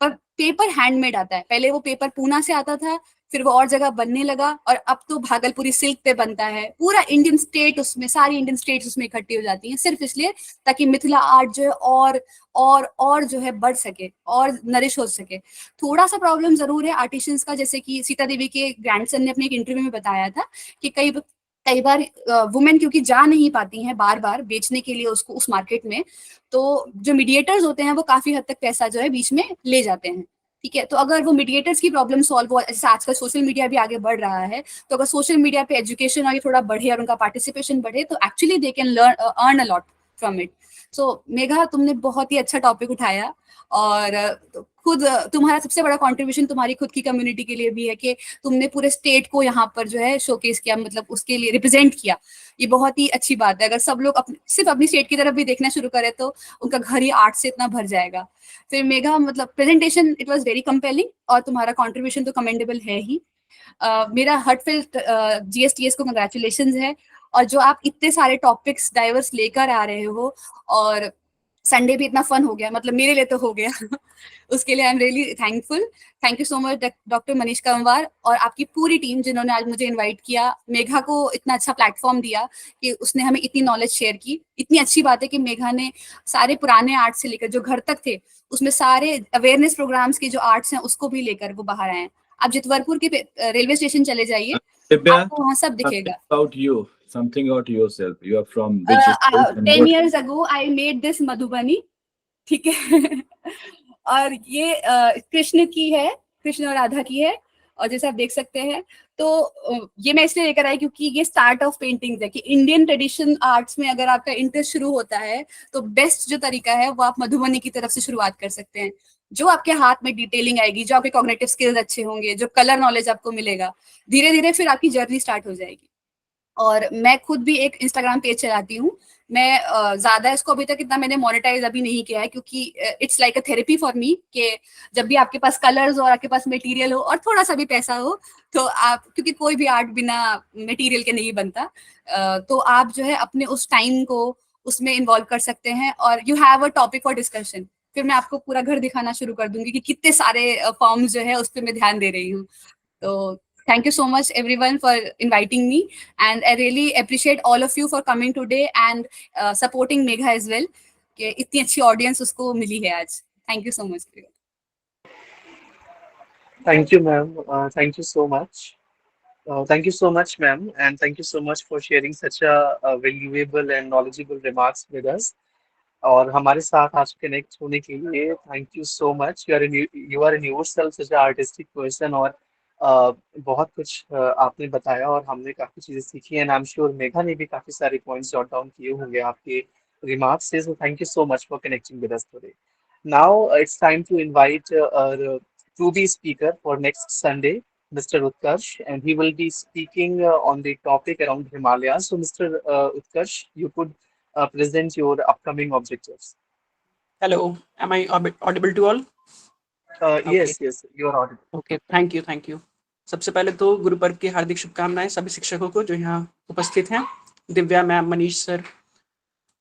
पर पेपर हैंडमेड आता है, पहले वो पेपर पूना से आता था, फिर वो और जगह बनने लगा, और अब तो भागलपुरी सिल्क पे बनता है। पूरा इंडियन स्टेट उसमें, सारी इंडियन स्टेट्स उसमें इकट्ठी हो जाती हैं, सिर्फ इसलिए ताकि मिथिला आर्ट जो है और जो है बढ़ सके और नरिश हो सके। थोड़ा सा प्रॉब्लम जरूर है आर्टिशियंस का, जैसे कि सीता देवी के ग्रैंडसन ने अपने एक इंटरव्यू में बताया था कि कई बार वुमेन क्योंकि जा नहीं पाती हैं बार बार बेचने के लिए उसको उस मार्केट में, तो जो मीडिएटर्स होते हैं वो काफी हद तक पैसा जो है बीच में ले जाते हैं, ठीक है। तो अगर वो मीडिएटर्स की प्रॉब्लम सॉल्व हो, जैसे आजकल सोशल मीडिया भी आगे बढ़ रहा है, तो अगर सोशल मीडिया पे एजुकेशन और ये थोड़ा बढ़े और उनका पार्टिसिपेशन बढ़े, तो actually they can earn a lot from it. So Megha, तुमने बहुत ही अच्छा टॉपिक उठाया, और खुद तुम्हारा सबसे बड़ा कंट्रीब्यूशन तुम्हारी खुद की कम्युनिटी के लिए भी है कि तुमने पूरे स्टेट को यहाँ पर जो है शोकेस किया, मतलब उसके लिए रिप्रेजेंट किया। ये बहुत ही अच्छी बात है। अगर सब लोग सिर्फ अपनी स्टेट की तरफ भी देखना शुरू करें, तो उनका घर ही आर्ट से इतना भर जाएगा। फिर मेघा, मतलब presentation it was very compelling, और तुम्हारा कंट्रीब्यूशन तो कमेंडेबल है ही। मेरा हार्टफेल्ट जीएसटीएस को कंग्रेचुलेशंस है, और जो आप इतने सारे टॉपिक्स डाइवर्स लेकर आ रहे हो, और संडे भी इतना फन हो गया, मतलब मेरे लिए तो हो गया। उसके लिए I am really thankful. Thank you so much doctor Manish Kanwar और आपकी पूरी टीम जिन्होंने आज मुझे इनवाइट किया, मेघा को इतना अच्छा प्लेटफॉर्म दिया कि उसने हमें इतनी नॉलेज शेयर की। इतनी अच्छी बात है कि मेघा ने सारे पुराने आर्ट से लेकर जो घर तक थे उसमें सारे अवेयरनेस प्रोग्राम्स के जो आर्ट्स हैं उसको भी लेकर वो बाहर आए हैं। आप जितवरपुर के रेलवे स्टेशन चले जाइए, Divya, आपको वहां सब दिखेगा। about you, something about yourself. You are from which state and 10 what? years ago I made this Madhubani, ठीक है। और ये कृष्ण की है, कृष्ण और राधा की है। और जैसे आप देख सकते हैं तो ये मैं इसलिए लेकर आई क्योंकि ये स्टार्ट ऑफ पेंटिंग्स है कि इंडियन ट्रेडिशन आर्ट्स में अगर आपका इंटरेस्ट शुरू होता है तो बेस्ट जो तरीका है वो आप मधुबनी की तरफ से शुरुआत कर सकते हैं। जो आपके हाथ में डिटेलिंग आएगी, जो आपके कॉग्निटिव स्किल्स अच्छे होंगे, जो कलर नॉलेज आपको मिलेगा, धीरे धीरे फिर आपकी जर्नी स्टार्ट हो जाएगी। और मैं खुद भी एक इंस्टाग्राम पेज चलाती हूँ। मैं ज्यादा इसको अभी तक इतना मैंने मोनेटाइज अभी नहीं किया है क्योंकि it's like a therapy for me कि जब भी आपके पास कलर्स और आपके पास मटेरियल हो और थोड़ा सा भी पैसा हो तो आप, क्योंकि कोई भी आर्ट बिना मटेरियल के नहीं बनता, तो आप जो है अपने उस टाइम को उसमें इन्वॉल्व कर सकते हैं और you have a topic for discussion. फिर मैं आपको पूरा घर दिखाना शुरू कर दूंगी कि कितने सारे फॉर्म्स जो है उस पर मैं ध्यान दे रही हूँ। तो thank you so much everyone for inviting me, and I really appreciate all of you for coming today and supporting Megha as well कि इतनी अच्छी audience उसको मिली है आज। Thank you so much. Thank you, ma'am. Thank you so much. Thank you so much, ma'am, and thank you so much for sharing such a valuable and knowledgeable remarks with us. और हमारे साथ आज connect होने के लिए thank you so much. You are in yourself such a artistic person और बहुत कुछ आपने बताया और हमने काफी चीजें सीखी and I am sure Megha ने भी काफी सारे पॉइंट्स जॉट डाउन किए होंगे आपके रिमार्क्स से। So thank you so much for connecting with us today. Now it's time to invite to be speaker for next Sunday, Mr. Utkarsh, and he will be speaking on the topic around Himalayas. So, Mr. Utkarsh, you could present your upcoming objectives. Hello, am I audible to all? Okay. Yes, you are audible. Okay, thank you. सबसे पहले तो गुरु पर्व की हार्दिक शुभकामनाएं सभी शिक्षकों को जो यहाँ उपस्थित हैं, Divya ma'am, Manish sir.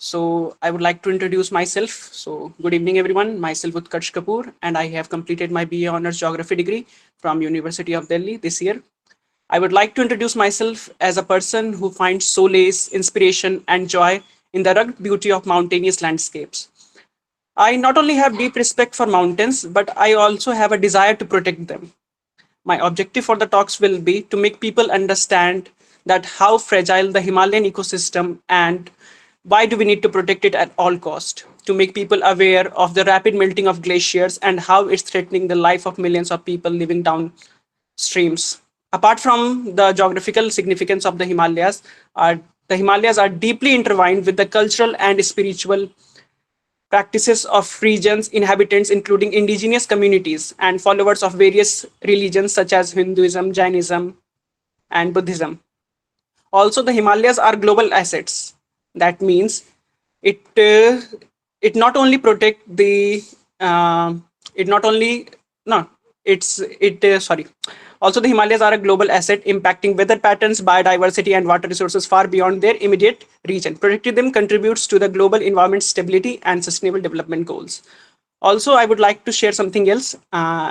So I would like to introduce myself. So good evening everyone. Myself Utkarsh Kapoor and I have completed my BA Honours Geography degree from University of Delhi this year. I would like to introduce myself as a person who finds solace, inspiration and joy in the rugged beauty of mountainous landscapes. I not only have deep respect for mountains, but I also have a desire to protect them. My objective for the talks will be to make people understand that how fragile the Himalayan ecosystem and why do we need to protect it at all cost, to make people aware of the rapid melting of glaciers and how it's threatening the life of millions of people living down streams. Apart from the geographical significance of the Himalayas are deeply intertwined with the cultural and spiritual practices of regions, inhabitants, including indigenous communities and followers of various religions such as Hinduism, Jainism, and Buddhism. Also, the Himalayas are global assets. That means it not only protect the Also, the Himalayas are a global asset impacting weather patterns, biodiversity, and water resources far beyond their immediate region. Protecting them contributes to the global environment stability and sustainable development goals. Also, I would like to share something else.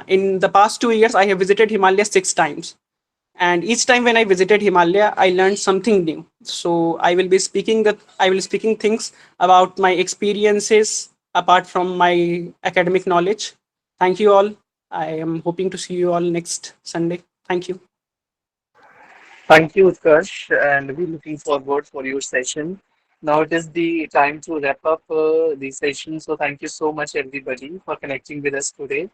In the past 2 years, I have visited Himalayas 6 times. And each time when I visited Himalaya, I learned something new. So I will be speaking things about my experiences apart from my academic knowledge. Thank you all. I am hoping to see you all next Sunday. Thank you. Thank you, Utkarsh, and we're looking forward for your session. Now it is the time to wrap up the session. So thank you so much, everybody, for connecting with us today.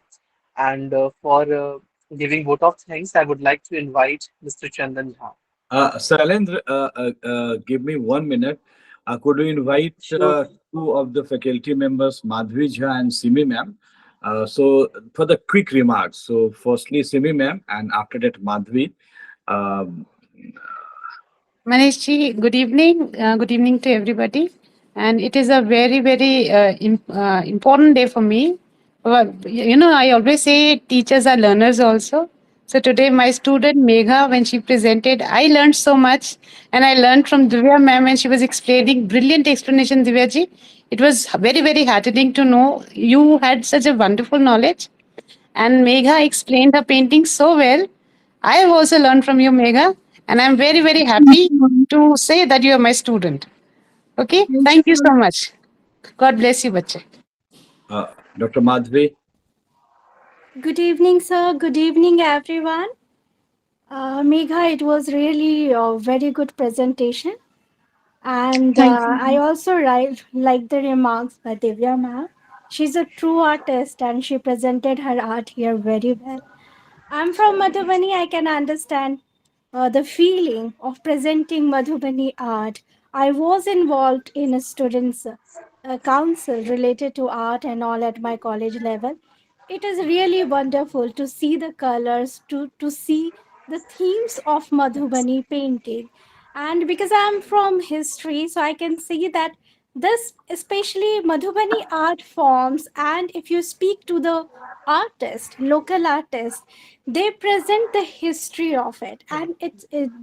And for giving vote of thanks, I would like to invite Mr. Chandan Jha. Sailendra, give me 1 minute. Could you invite Sure. 2 of the faculty members, Madhvi Jha and Simi ma'am? So for the quick remarks. So firstly, Simi ma'am, and after that, Madhvi. Manish ji, good evening. Good evening to everybody. And it is a very, very important day for me. Well, I always say teachers are learners also. So today, my student Megha, when she presented, I learned so much, and I learned from Divya ma'am when she was explaining. Brilliant explanation, Divya ji. It was very, very heartening to know you had such a wonderful knowledge. And Megha explained her painting so well. I have also learned from you, Megha, and I'm very, very happy to say that you are my student. Okay, thank you so much. God bless you, bache. Dr. Madhvi. Good evening, sir. Good evening, everyone. Megha, it was really a very good presentation. And Thank you. I also like the remarks by Divya ma'am. She's a true artist and she presented her art here very well. I'm from Madhubani. I can understand the feeling of presenting Madhubani art. I was involved in a students' council related to art and all at my college level. It is really wonderful to see the colors, to see the themes of Madhubani painting. And because I'm from history, so I can see that this, especially Madhubani art forms, and if you speak to the artist, local artist, they present the history of it. And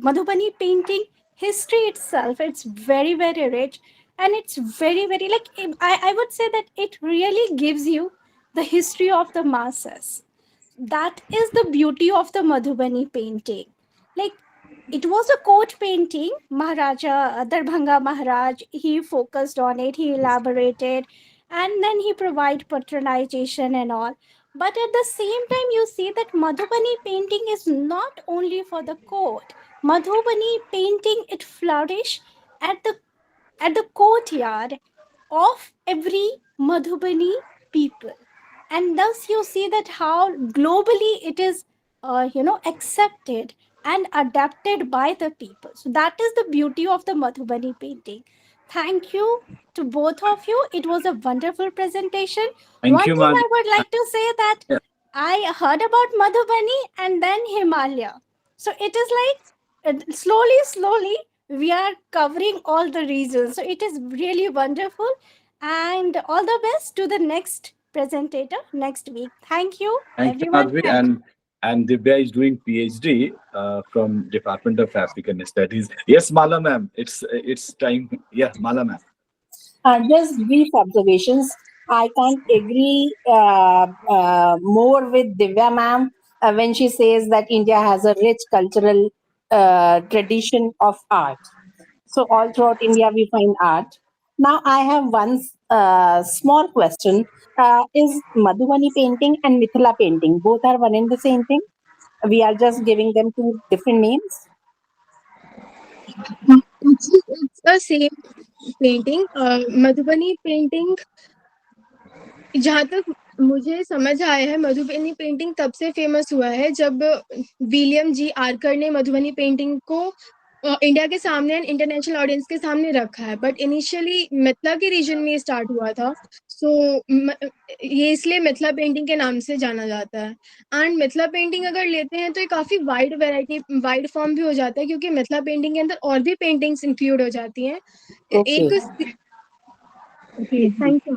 Madhubani painting history itself, it's very, very rich. And it's very, very like, I would say that it really gives you the history of the masses. That is the beauty of the Madhubani painting. Like, it was a court painting. Maharaja Darbhanga Maharaj, he focused on it, he elaborated, and then he provided patronization and all. But at the same time, you see that Madhubani painting is not only for the court. Madhubani painting, it flourished at the courtyard of every Madhubani people. And thus you see that how globally it is accepted and adapted by the people. So that is the beauty of the Madhubani painting. Thank you to both of you. It was a wonderful presentation. Thank One you, thing Madhvi. I would like to say that Yeah. I heard about Madhubani and then Himalaya. So it is like slowly we are covering all the regions. So it is really wonderful. And all the best to the next presentator next week. Thank you, Thank you, everyone. Madhvi. Thank you. And Divya is doing PhD from Department of African Studies. Yes, Mala ma'am. It's time. Yeah, Mala ma'am. Just brief observations. I can't agree more with Divya ma'am when she says that India has a rich cultural tradition of art. So all throughout India we find art. Now I have one small question. Is Madhubani painting and Mithila painting both are one and the same thing? We are just giving them two different names. Actually, it's the same painting. Madhubani painting, जहाँ तक मुझे समझ आया है, Madhubani painting तब से famous हुआ है जब विलियम जी आर्कर ने मधुबनी पेंटिंग को इंडिया के सामने एंड इंटरनेशनल ऑडियंस के सामने रखा है. बट इनिशियली मिथिला के रीजन में स्टार्ट हुआ था. सो ये इसलिए मिथिला पेंटिंग के नाम से जाना जाता है. एंड मिथिला पेंटिंग अगर लेते हैं तो ये काफी वाइड फॉर्म भी हो जाता है, क्योंकि मिथिला पेंटिंग के अंदर और भी पेंटिंग्स इंक्लूड हो जाती हैं. Okay. Thank you.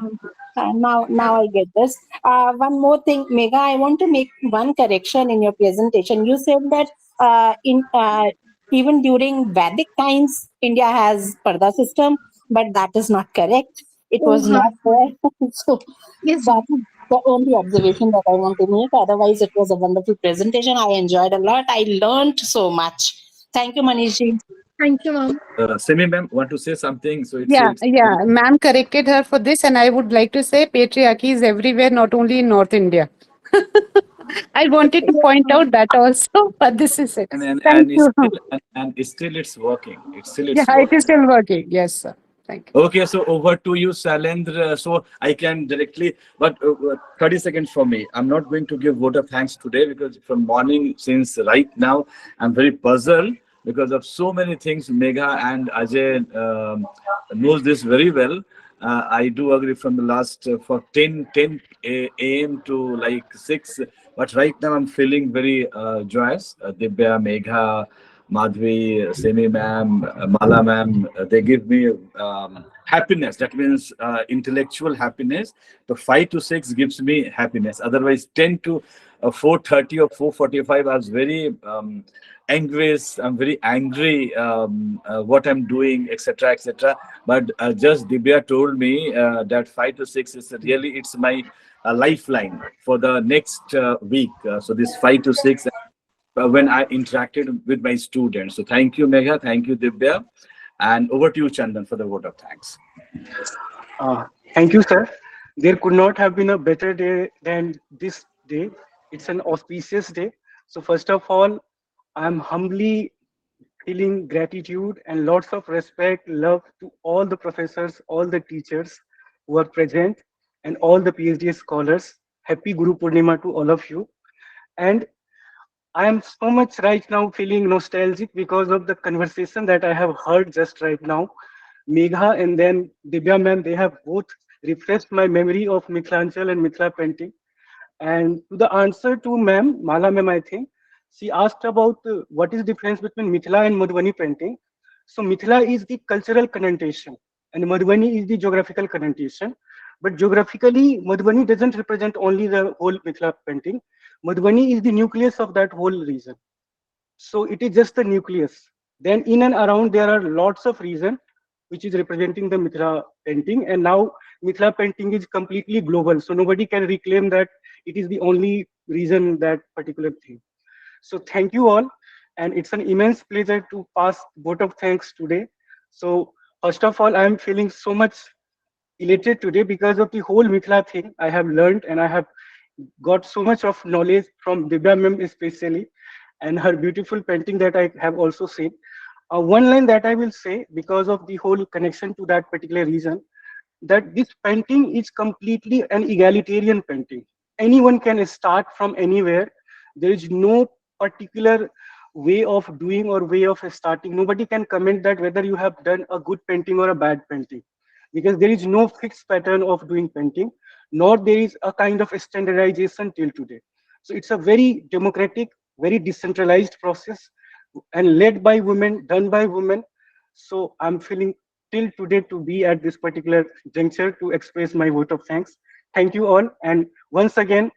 Now I get this. One more thing, Megha, I want to make one correction in your presentation. You said that even during Vedic times, India has Parda system, but that is not correct. It was not there. So Yes. that is the only observation that I want to make. Otherwise, it was a wonderful presentation. I enjoyed a lot. I learned so much. Thank you, Manishji. Thank you, ma'am. Simi ma'am, want to say something? So Yeah, ma'am corrected her for this, and I would like to say patriarchy is everywhere, not only in North India. I wanted to point out that also, but this is it. Thank you. Still it's working. It's still Yeah, working. it is still working. Yes, sir. Thank you. Okay, so over to you, Sailendra. So I can directly, but 30 seconds for me. I'm not going to give vote of thanks today because from morning since right now, I'm very puzzled because of so many things. Megha and Ajay knows this very well. I do agree from the last for 10 a.m. to like 6. But right now I'm feeling very joyous. Divya, Megha, Madhvi, Semi ma'am, Mala ma'am, they give me happiness. That means intellectual happiness. The 5 to 6 gives me happiness. Otherwise 10 to 4:30 or 4:45, I was very anxious. I'm very angry what I'm doing, etc., etc. But just Divya told me that 5 to 6 is really, it's my lifeline for the next week. So this 5 to 6 when I interacted with my students. So thank you, Megha. Thank you, Divya. And over to you, Chandan, for the vote of thanks. Thank you, sir. There could not have been a better day than this day. It's an auspicious day. So first of all, I'm humbly feeling gratitude and lots of respect, love to all the professors, all the teachers who are present, and all the PhD scholars. Happy Guru Purnima to all of you. And I am so much right now feeling nostalgic because of the conversation that I have heard just right now. Megha and then Divya ma'am, they have both refreshed my memory of Mithilanchal and Mithila painting. And to the answer to ma'am, Mala ma'am, I think, she asked about what is difference between Mithila and Madhubani painting. So Mithila is the cultural connotation and Madhubani is the geographical connotation. But geographically, Madhubani doesn't represent only the whole Mithila painting. Madhubani is the nucleus of that whole region. So it is just the nucleus. Then in and around, there are lots of regions which is representing the Mithila painting. And now Mithila painting is completely global. So nobody can reclaim that it is the only reason that particular thing. So thank you all. And it's an immense pleasure to pass vote of thanks today. So first of all, I'm feeling so much elated today because of the whole Mithila thing I have learned, and I have got so much of knowledge from Divya ma'am especially, and her beautiful painting that I have also seen. One line that I will say because of the whole connection to that particular reason, that this painting is completely an egalitarian painting. Anyone can start from anywhere. There is no particular way of doing or way of starting. Nobody can comment that whether you have done a good painting or a bad painting, because there is no fixed pattern of doing painting, nor there is a kind of standardization till today. So it's a very democratic, very decentralized process, and led by women, done by women. So I'm feeling till today to be at this particular juncture to express my vote of thanks. Thank you all, and once again,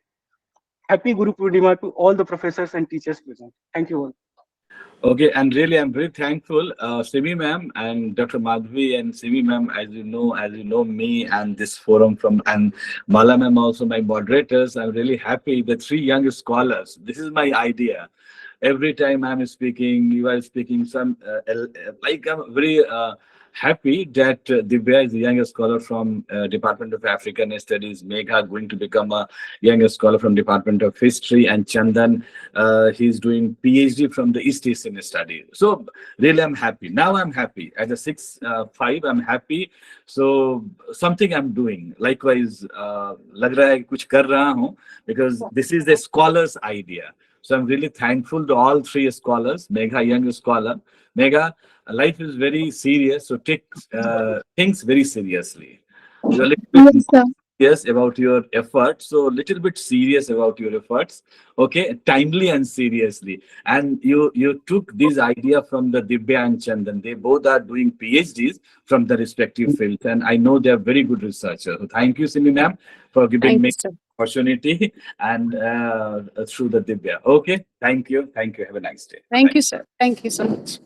happy Guru Purnima to all the professors and teachers present. Thank you all. Okay, and really, I'm very thankful, Simi ma'am and Dr. Madhvi and Simi ma'am, as you know me and this forum and Mala ma'am also my moderators. I'm really happy. The three young scholars. This is my idea. Every time I'm speaking, you are speaking. I'm very happy that Divya is a young scholar from Department of African Studies. Megha going to become a young scholar from Department of History, and Chandan, he's doing PhD from the East Asian Studies. So really, I'm happy. Now I'm happy. At the 6'5", I'm happy. So something I'm doing. Likewise, lag raha hai kuch kar raha hu, because this is the scholar's idea. So I'm really thankful to all three scholars. Megha, young scholar. Megha, life is very serious, so take things very seriously. You are a little bit Yes, sir. serious about your efforts, so little bit serious about your efforts. Okay, timely and seriously. And you took this idea from the Divya and Chandan. They both are doing PhDs from the respective fields, and I know they are very good researchers. So thank you, Simi ma'am, for giving me opportunity and through the Divya. Okay, thank you. Have a nice day. Thank you, sir. Thank you so much.